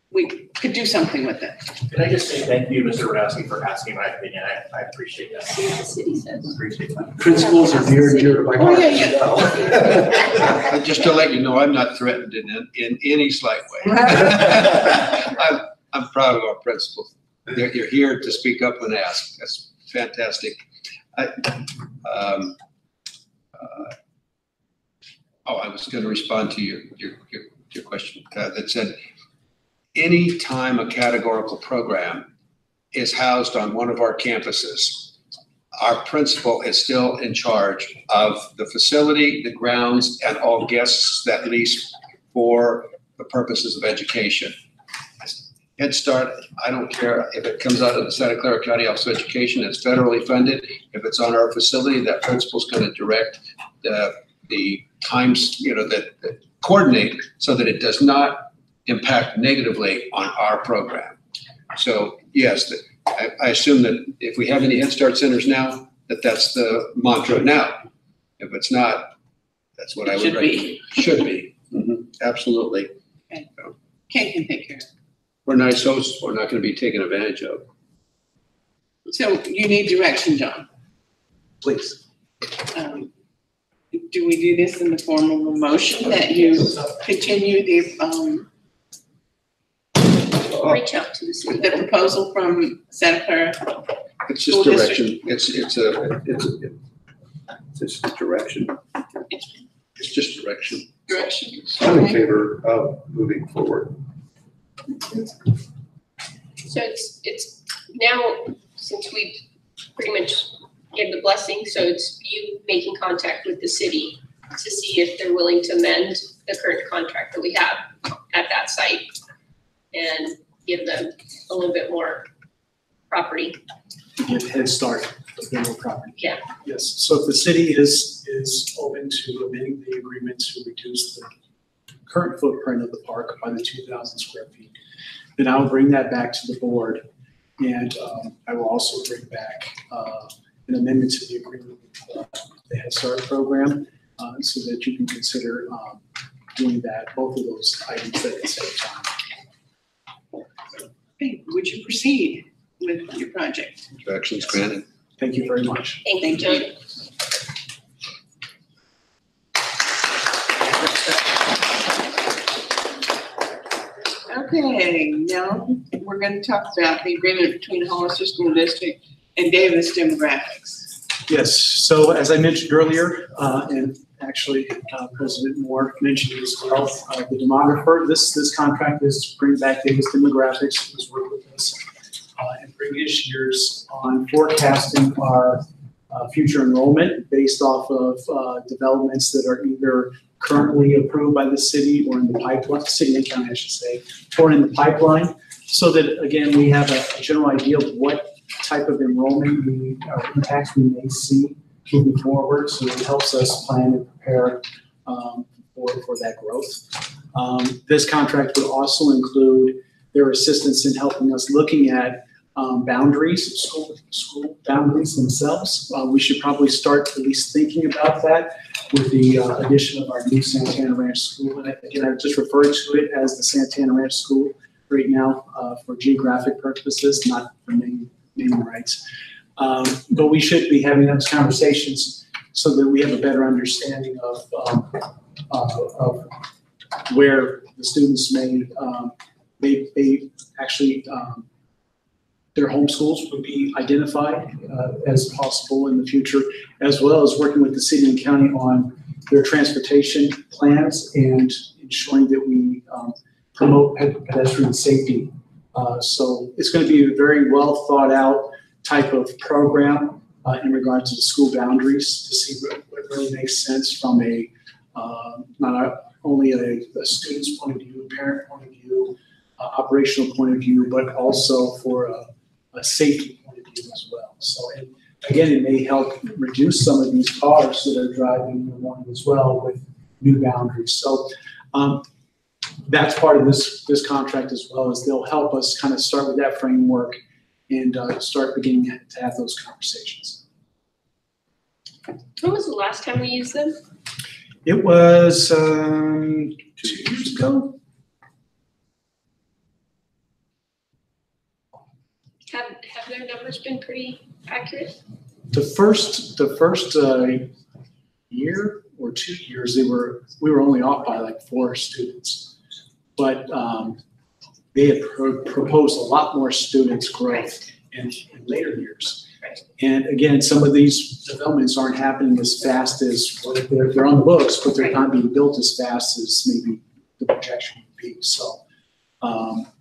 we could do something with it. Can I just say thank you, Mr. Radowski, for asking my opinion? I appreciate that. See what the city says. Appreciate that. Principals are near and dear to my heart. Yeah. Just to let you know, I'm not threatened in any slight way. I'm proud of our principals. You're here to speak up when asked. That's fantastic. I was going to respond to your question that said, any time a categorical program is housed on one of our campuses, our principal is still in charge of the facility, the grounds, and all guests that lease for the purposes of education. Head Start, I don't care if it comes out of the Santa Clara County Office of Education, it's federally funded. If it's on our facility, that principal's going to direct the times, that coordinate so that it does not impact negatively on our program. So yes, I assume that if we have any Head Start centers now, that's the mantra now. If it's not, that's what I would recommend. Should be. Mm-hmm. Absolutely. Okay. Kate can take care of it. We're nice hosts. We're not going to be taken advantage of. So you need direction, John. Please. Do we do this in the form of a motion that you continue the Reach out to the city. the proposal from Santa Clara? It's just School direction. It's just direction. It's just direction. Direction. I'm in favor of moving forward. So it's now, since we pretty much gave the blessing, so it's you making contact with the city to see if they're willing to amend the current contract that we have at that site and give them a little bit more property. Give Head Start a bit more property. Yeah. Yes, so if the city is open to amending the agreement to reduce the current footprint of the park by the 2,000 square feet, then I will bring that back to the board. And I will also bring back an amendment to the agreement with the Head Start program so that you can consider doing that, both of those items at the same time. Okay, would you proceed with your project? Directions granted. Thank you very much. Thank you, John. Okay, now we're going to talk about the agreement between Hollister School District and Davis Demographics. Yes, so as I mentioned earlier, and actually President Moore mentioned it as well, the demographer, this contract is to bring back Davis Demographics, who's worked with us in previous years on forecasting our future enrollment based off of developments that are either currently approved by the city or in the pipeline, city and county, I should say, or in the pipeline, so that, again, we have a general idea of what type of enrollment impacts we may see moving forward. So it helps us plan and prepare for that growth. This contract would also include their assistance in helping us looking at boundaries, school boundaries themselves. We should probably start at least thinking about that with the addition of our new Santana Ranch School. And again, I just refer to it as the Santana Ranch School right now for geographic purposes, not for naming rights. But we should be having those conversations so that we have a better understanding of where the students may actually their home schools would be identified as possible in the future, as well as working with the city and county on their transportation plans and ensuring that we promote pedestrian safety. So it's going to be a very well thought out type of program in regards to the school boundaries to see what really makes sense from a not only a student's point of view, parent point of view, operational point of view, but also for a safety point of view as well. So, and again, it may help reduce some of these cars that are driving in the morning as well with new boundaries. So that's part of this contract as well, as they'll help us kind of start with that framework and start beginning to have those conversations. When was the last time we used them? It was 2 years ago. Have their numbers been pretty accurate? The first year or 2 years, we were only off by like 4 students, but they had proposed a lot more students growth in later years. And again, some of these developments aren't happening as fast as they're on the books, but they're not being built as fast as maybe the projection would be. So,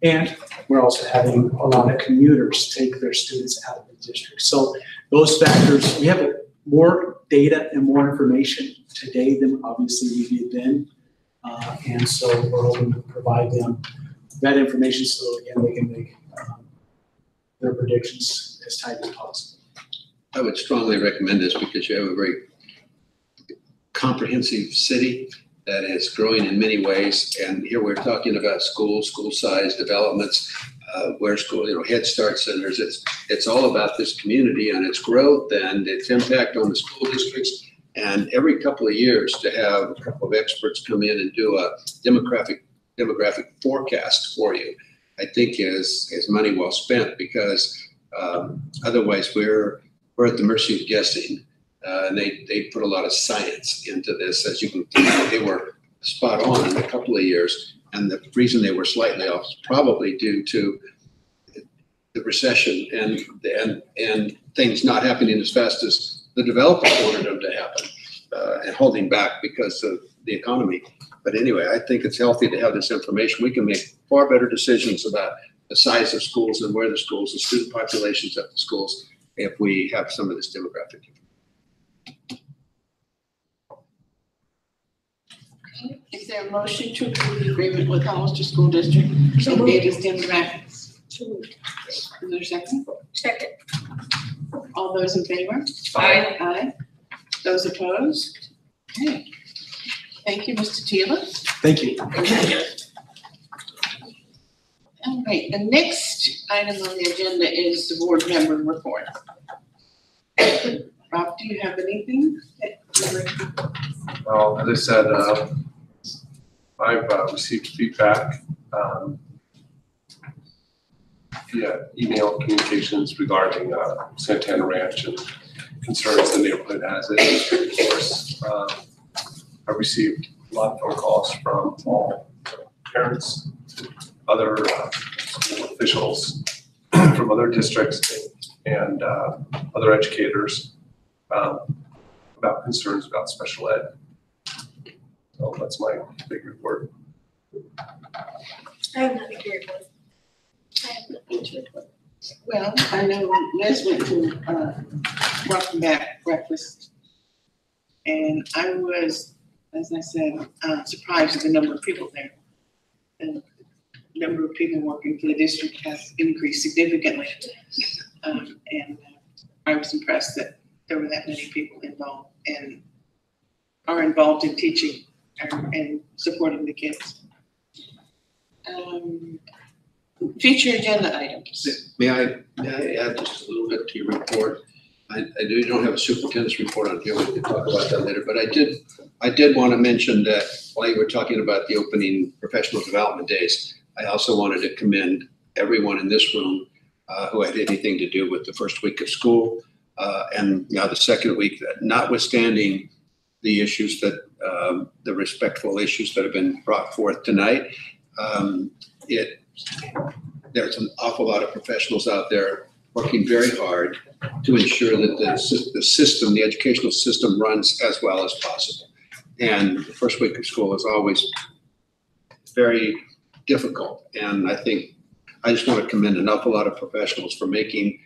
and we're also having a lot of commuters take their students out of the district. So those factors, we have more data and more information today than obviously we did then. And so we're hoping to provide them that information so again, they can make their predictions as tight as possible. I would strongly recommend this because you have a very comprehensive city that is growing in many ways. And here we're talking about school size developments, where school, Head Start centers. It's all about this community and its growth and its impact on the school districts. And every couple of years to have a couple of experts come in and do a demographic forecast for you, I think is money well spent, because otherwise we're at the mercy of guessing. And they put a lot of science into this. As you can tell, they were spot on in a couple of years. And the reason they were slightly off is probably due to the recession and things not happening as fast as the developers wanted them to happen, and holding back because of the economy. But anyway, I think it's healthy to have this information. We can make far better decisions about the size of schools and where the schools, the student populations at the schools, if we have some of this demographic information. Is there a motion to approve the agreement with Hollister School District and Davis demographics? Is there a second? Second. All those in favor? Aye. Aye. Those opposed? Okay. Thank you, Mr. Taylor. Thank you. All right, the next item on the agenda is the board member report. Rob, do you have anything? Well, as I said, I've received feedback via email communications regarding Santana Ranch and concerns the neighborhood has. Of course, I've received a lot of phone calls from all parents, other school officials from other districts, and other educators about concerns about special ed. So that's my big report. I have nothing to report. I have nothing to report. Well, I know Les went to welcome back breakfast, and I was, as I said, surprised at the number of people there. And the number of people working for the district has increased significantly. And I was impressed that there were that many people involved and are involved in teaching and supporting the kids. Future agenda items. May I add just a little bit to your report? I know you don't have a superintendent's report on here, we can talk about that later, but I did want to mention that while you were talking about the opening professional development days, I also wanted to commend everyone in this room who had anything to do with the first week of school and now the second week, notwithstanding the issues that, the respectful issues that have been brought forth tonight. There's an awful lot of professionals out there working very hard to ensure that the system, the educational system runs as well as possible. And the first week of school is always very difficult. And I think I just want to commend an awful lot of professionals for making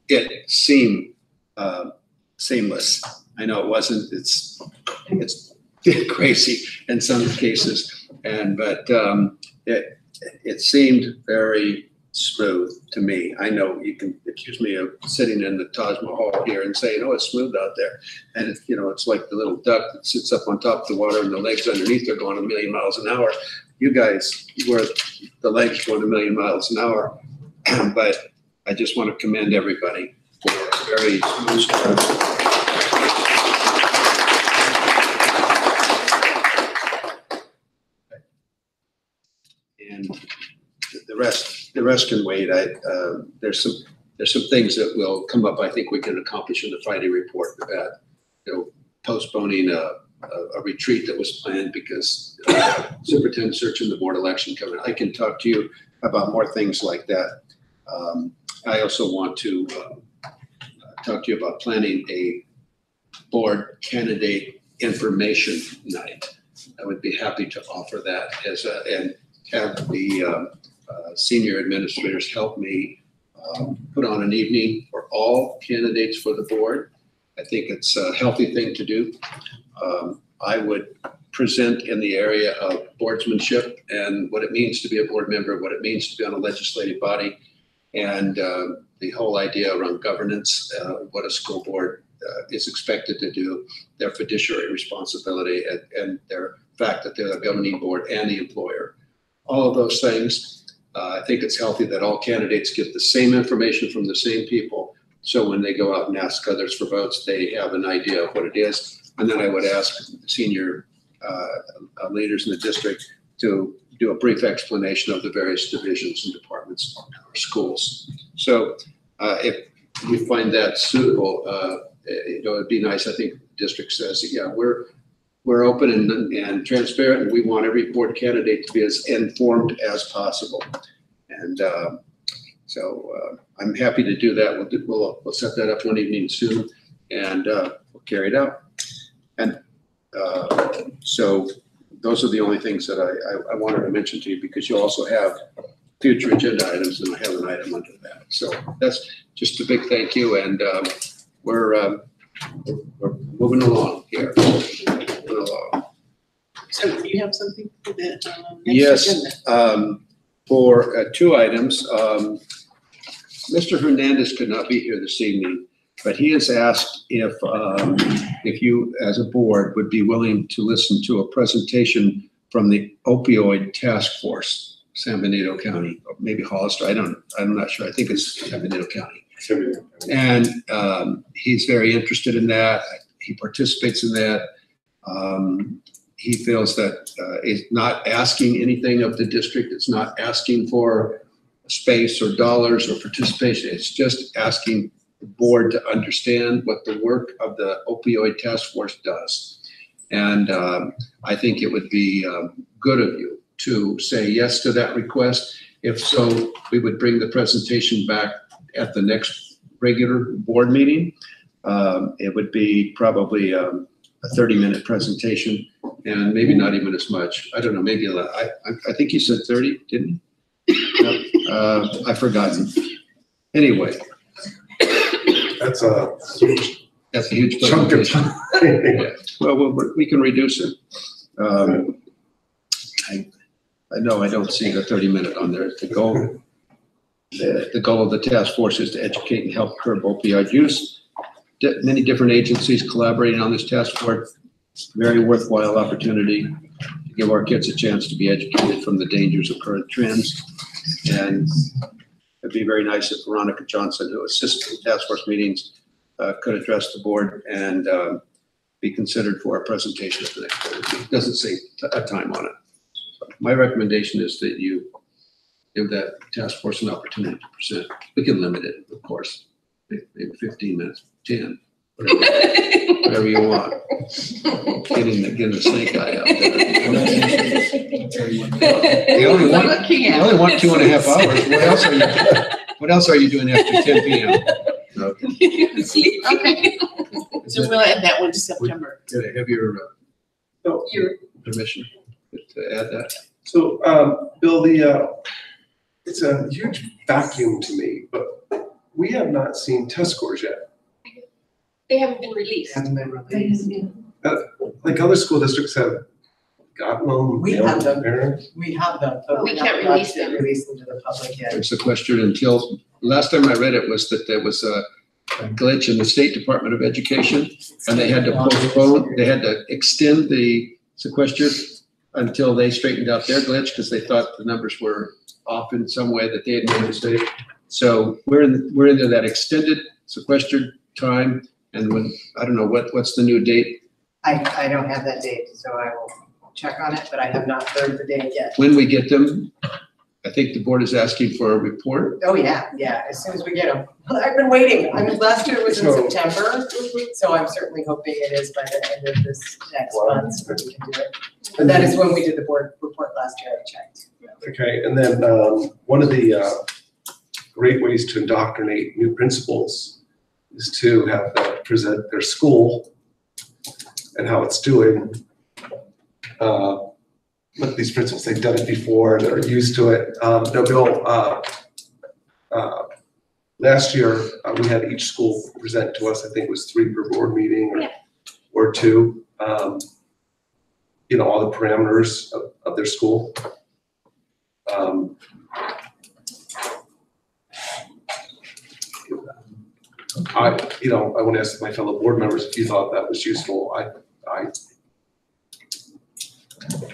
it seem seamless. I know it wasn't, it's crazy in some cases, but it seemed very smooth to me. I know you can accuse me of sitting in the Taj Mahal here and saying, oh, it's smooth out there. And it's like the little duck that sits up on top of the water and the legs underneath are going 1,000,000 miles an hour. You guys were the legs going 1,000,000 miles an hour. But I just want to commend everybody for a very smooth start. And the rest can wait. There's some things that will come up. I think we can accomplish in the Friday report about postponing a retreat that was planned because superintendent search and the board election coming. I can talk to you about more things like that. I also want to talk to you about planning a board candidate information night. I would be happy to offer that and have the senior administrators help me put on an evening for all candidates for the board. I think it's a healthy thing to do. I would present in the area of boardsmanship and what it means to be a board member, what it means to be on a legislative body, and the whole idea around governance, what a school board is expected to do, their fiduciary responsibility, and their fact that they're the governing board and the employer. All of those things. I think it's healthy that all candidates get the same information from the same people. So when they go out and ask others for votes, they have an idea of what it is. And then I would ask senior leaders in the district to do a brief explanation of the various divisions and departments or schools. So if you find that suitable, it'd be nice. I think the district says, yeah, we're open and transparent, and we want every board candidate to be as informed as possible. And so I'm happy to do that. We'll set that up one evening soon, and we'll carry it out. And so those are the only things that I wanted to mention to you, because you also have future agenda items, and I have an item under that. So that's just a big thank you, and we're moving along here. So do you have something for the next yes, agenda? For 2 items. Mr. Hernandez could not be here this evening, but he has asked if you as a board would be willing to listen to a presentation from the opioid task force, San Benito County, or maybe Hollister. I'm not sure. I think it's San Benito County. And he's very interested in that. He participates in that. He feels that it's not asking anything of the district. It's not asking for space or dollars or participation. It's just asking the board to understand what the work of the opioid task force does. And I think it would be good of you to say yes to that request. If so, we would bring the presentation back at the next regular board meeting. It would be probably a 30-minute presentation, and maybe not even as much. I don't know, maybe I think you said 30, didn't you? I've forgotten. Anyway. That's a huge chunk of time. Yeah. Well, we can reduce it. I know I don't see the 30-minute on there. The goal of the task force is to educate and help curb opioid use. Many different agencies collaborating on this task force very worthwhile opportunity to give our kids a chance to be educated from the dangers of current trends. And it'd be very nice if Veronica Johnson, who assists in task force meetings, could address the board and be considered for our presentation at the next board meeting. It doesn't say a time on it. So my recommendation is that you give that task force an opportunity to present. We can limit it, of course, maybe 15 minutes, 10, whatever you want. Getting the snake eye out there. They only want 2.5 hours. What else are you doing after 10 p.m.? Okay. So we'll add that one to September. Did I have your permission to add that? So, Bill, it's a huge vacuum to me, but we have not seen test scores yet. They haven't been released. Haven't been released. Like other school districts have gotten them. We have them. Parents. We have them, but We we can't have not release them. released them to the public yet. It's a question until, last time I read it was that there was a glitch in the State Department of Education, and they had to postpone, they had to extend the sequester until they straightened out their glitch, because they thought the numbers were off in some way, that they had made a mistake. So we're into that extended sequestered time, and when, I don't know, what's the new date? I don't have that date, so I will check on it, but I have not heard the date yet. When we get them, I think the board is asking for a report. Oh, yeah, as soon as we get them. I've been waiting. I mean, last year was in So- September, so I'm certainly hoping it is by the end of this next month, so we can do it. But that is when we did the board report last year, I checked. Okay, and then one of the great ways to indoctrinate new principals is to have them present their school and how it's doing. Look, these principals, they've done it before, they're used to it. No, Bill, last year, we had each school present to us, I think it was 3 per board meeting or 2. You know, all the parameters of their school. I want to ask my fellow board members if you thought that was useful.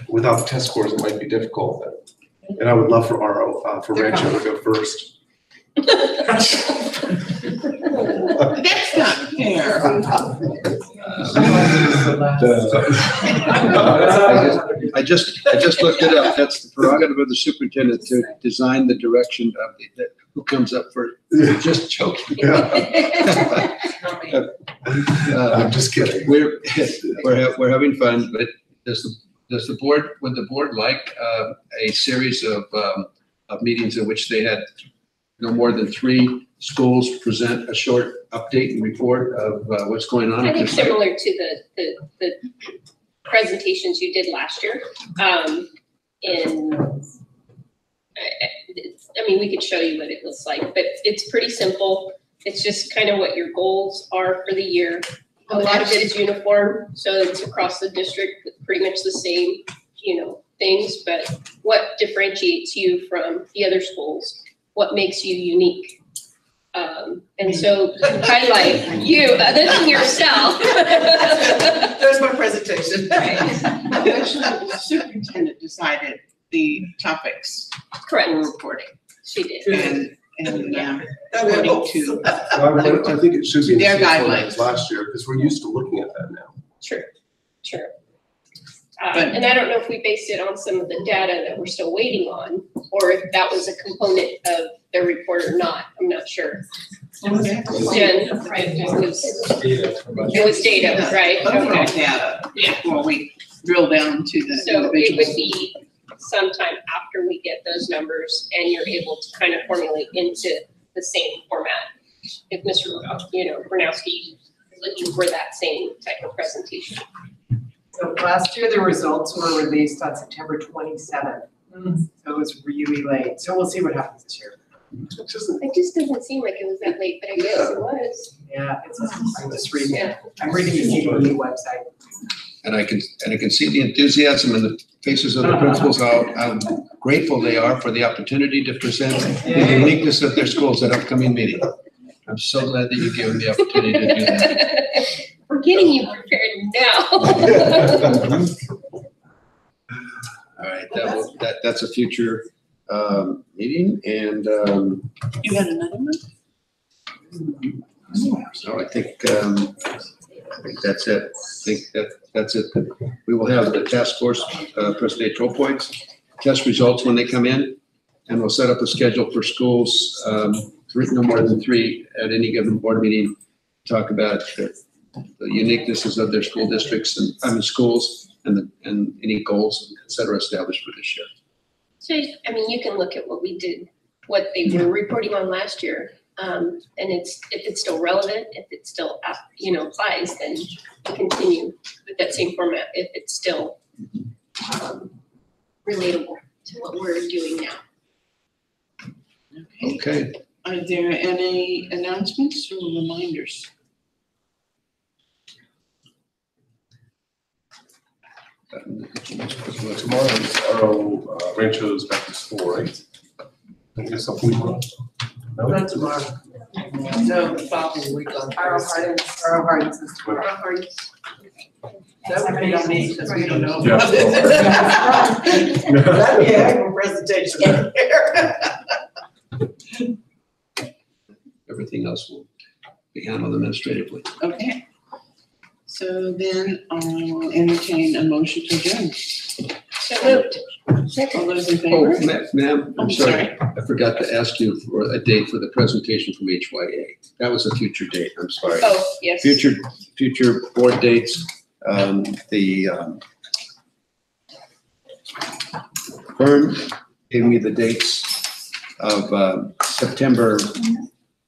Without the test scores, it might be difficult. And I would love for for Rancho to go first. That's not fair. I just looked it up. That's the prerogative of the superintendent to design the direction of who comes up first. Just joking. I'm just kidding. We're having fun, but would the board like a series of meetings in which they had no more than 3 schools present a short update and report of what's going on? I think similar to the presentations you did last year. I mean, we could show you what it looks like, but it's pretty simple. It's just kind of what your goals are for the year. A lot of it is uniform, so it's across the district with pretty much the same, things, but what differentiates you from the other schools? What makes you unique? And so highlight you, other than yourself. There's my presentation. Actually, the superintendent decided the topics Correct. for reporting. She did. And according to I think it should be in the their same format guidelines. as last year, because we're used to looking at that now. Sure. But- And I don't know if we based it on some of the data that we're still waiting on, or if that was a component of their report or not. I'm not sure. Jen, it was data, right? Overall Okay. data, before we drill down to the So it would individuals. be sometime after we get those numbers and you're able to kind of formulate into the same format. If Mr. Brunowski is looking for that same type of presentation. So last year, the results were released on September 27th. So it was really late. So we'll see what happens this year. It just doesn't seem like it was that late, but I guess it was. Yeah, I'm just reading it. I'm reading the CBE website. And I can see the enthusiasm in the faces of the principals, how grateful they are for the opportunity to present the uniqueness of their schools at upcoming meeting. I'm so glad that you gave them the opportunity to do that. We're getting you prepared now. All right, that's a future meeting, and You had another one? so I think that's it. I think that's it. We will have the task force present 12 points, test results when they come in, and we'll set up a schedule for schools, no more than 3 at any given board meeting, talk about the uniquenesses of their school districts and schools and any goals, et cetera, established for this year. So, I mean, you can look at what we did, what they were reporting on last year. And if it's still relevant, if it still, applies, then we continue with that same format. If it's still relatable to what we're doing now. Okay. Are there any announcements or reminders? Tomorrow is our Rancho's back to school, right? I guess something tomorrow. No? Not tomorrow. No, the following week on Thursday. Our Hardens is tomorrow. That would be on me, because we don't know Yeah. about this. That'd be a heck of a presentation there. Everything else will be handled administratively. Okay. So then I'll entertain a motion to adjourn. So moved. All those in Oh, favor? ma'am, I'm I'm sorry. I forgot to ask you for a date for the presentation from HYA. That was a future date, I'm sorry. Oh, yes. Future board dates, the firm gave me the dates of September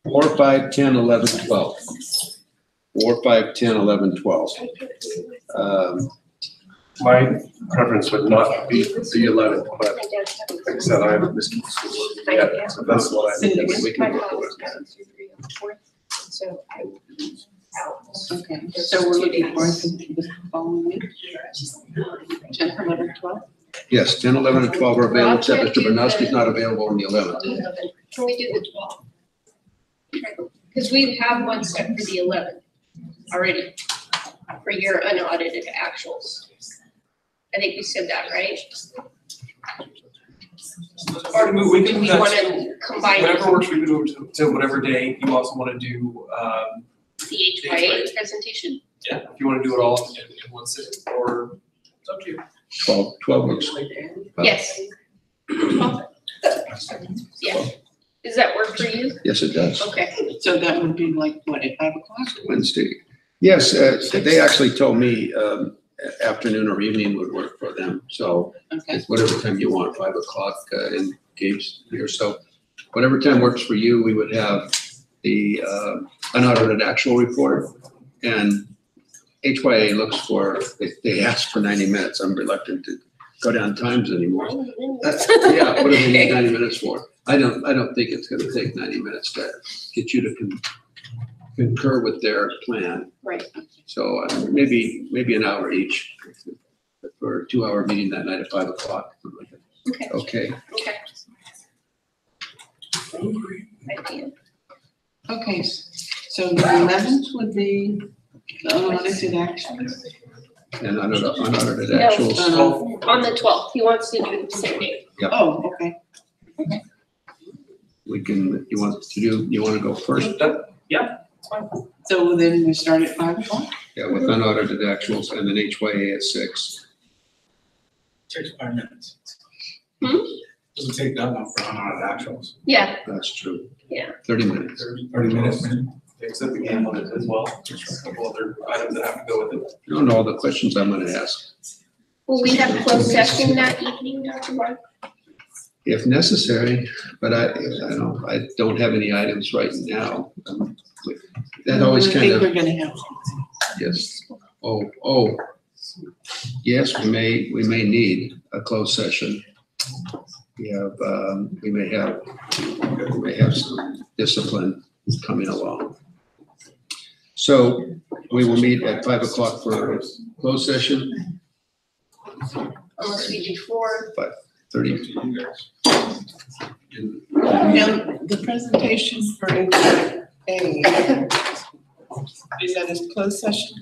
4, 5, 10, 11, 12. 4, 5, 10, 11, 12. My preference would not be the 11th, but like I said, I haven't missed school yet, so that's what I think we can work with. So I will be out. Okay, so we're looking forward to the following week? 10, 11, 12? Yes, 10, 11, and 12 are available, except Mr. Bernowski's not available on the 11th. Can we do the 12th? Because we have one set for the 11th already for your unaudited actuals. I think we said that, right? Or We can do we do that want too. to combine Whatever works for you to do to whatever day you also want to do, the HYA presentation? yeah, if you want to do it all in one sitting, or it's up to you. 12 weeks. Yes. Yeah. Does that work for you? Yes, it does. Okay. So that would be like, what, at 5 o'clock? Wednesday. Yes, they actually told me afternoon or evening would work for them. So Okay. whatever time you want, 5 o'clock engaged here. So whatever time works for you, we would have the unaudited actual report. And HYA looks for, they ask for 90 minutes. I'm reluctant to go down times anymore. Yeah, what do they need 90 minutes for? I don't think it's gonna take 90 minutes to get you to concur with their plan. Right. So maybe an hour each for a 2-hour meeting that night at 5 o'clock. Okay. Okay. Okay. Idea. Okay, so the 11th would be the unaudited actions. And unaudited No, actuals. on the 12th, he wants to do the same day. Yep. Oh, okay. We can, you want to go first? Yeah, it's fine. So then we start at 5 o'clock? Yeah, with unaudited actuals and then HYA at 6. Takes 5 minutes. Hmm? Doesn't take that long for unaudited actuals. Yeah. That's true. Yeah. 30 minutes. 30 minutes. Except the game on it as well. There's a couple other items that have to go with it. You don't know all the questions I'm going to ask. Will we have closed session that evening, Dr. Mark? If necessary, but I don't have any items right now. That always kind I of, think we're gonna have. yes. Oh, yes, we may need a closed session. We may have some discipline coming along. So we will meet at 5 o'clock for a closed session. Unless we do 4. 5:30. Now, the presentation for A Is that a closed session?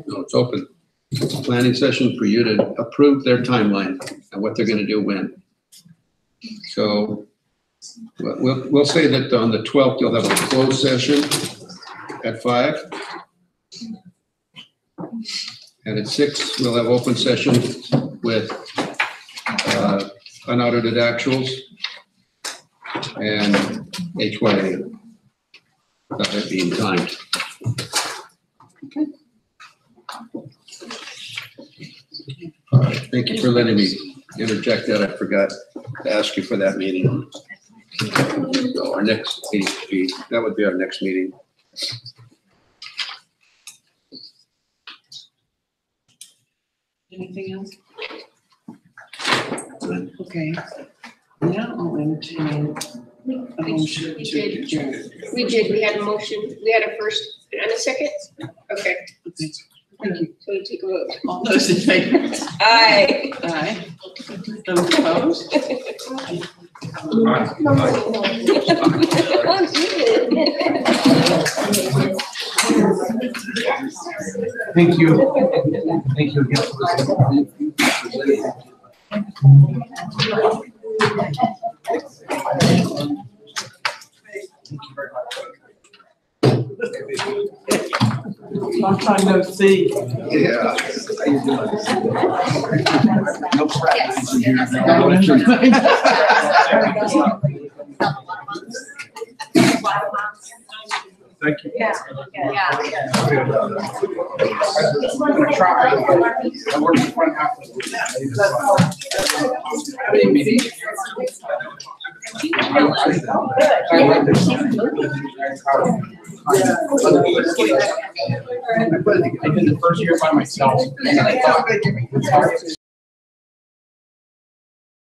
No, it's open. It's a planning session for you to approve their timeline and what they're gonna do when. So we'll say that on the 12th, you'll have a closed session at 5. And at 6, we'll have open session with unaudited actuals and HYA. That being timed. All right, thank you for letting me interject that. I forgot to ask you for that meeting. So our next meeting, that would be our next meeting. Anything else? Okay. Now I'll entertain a motion to adjourn. We did, we had a motion, we had a first and a second? Okay. Thank you. So we take a vote. All those in favor? Aye. Aye. Those opposed? Thank you. Thank you again for listening. Long time no see. Yeah. How you doing? No Thank you. Yeah. I'm gonna try. I work in front half of I did the first year by myself. And I thought,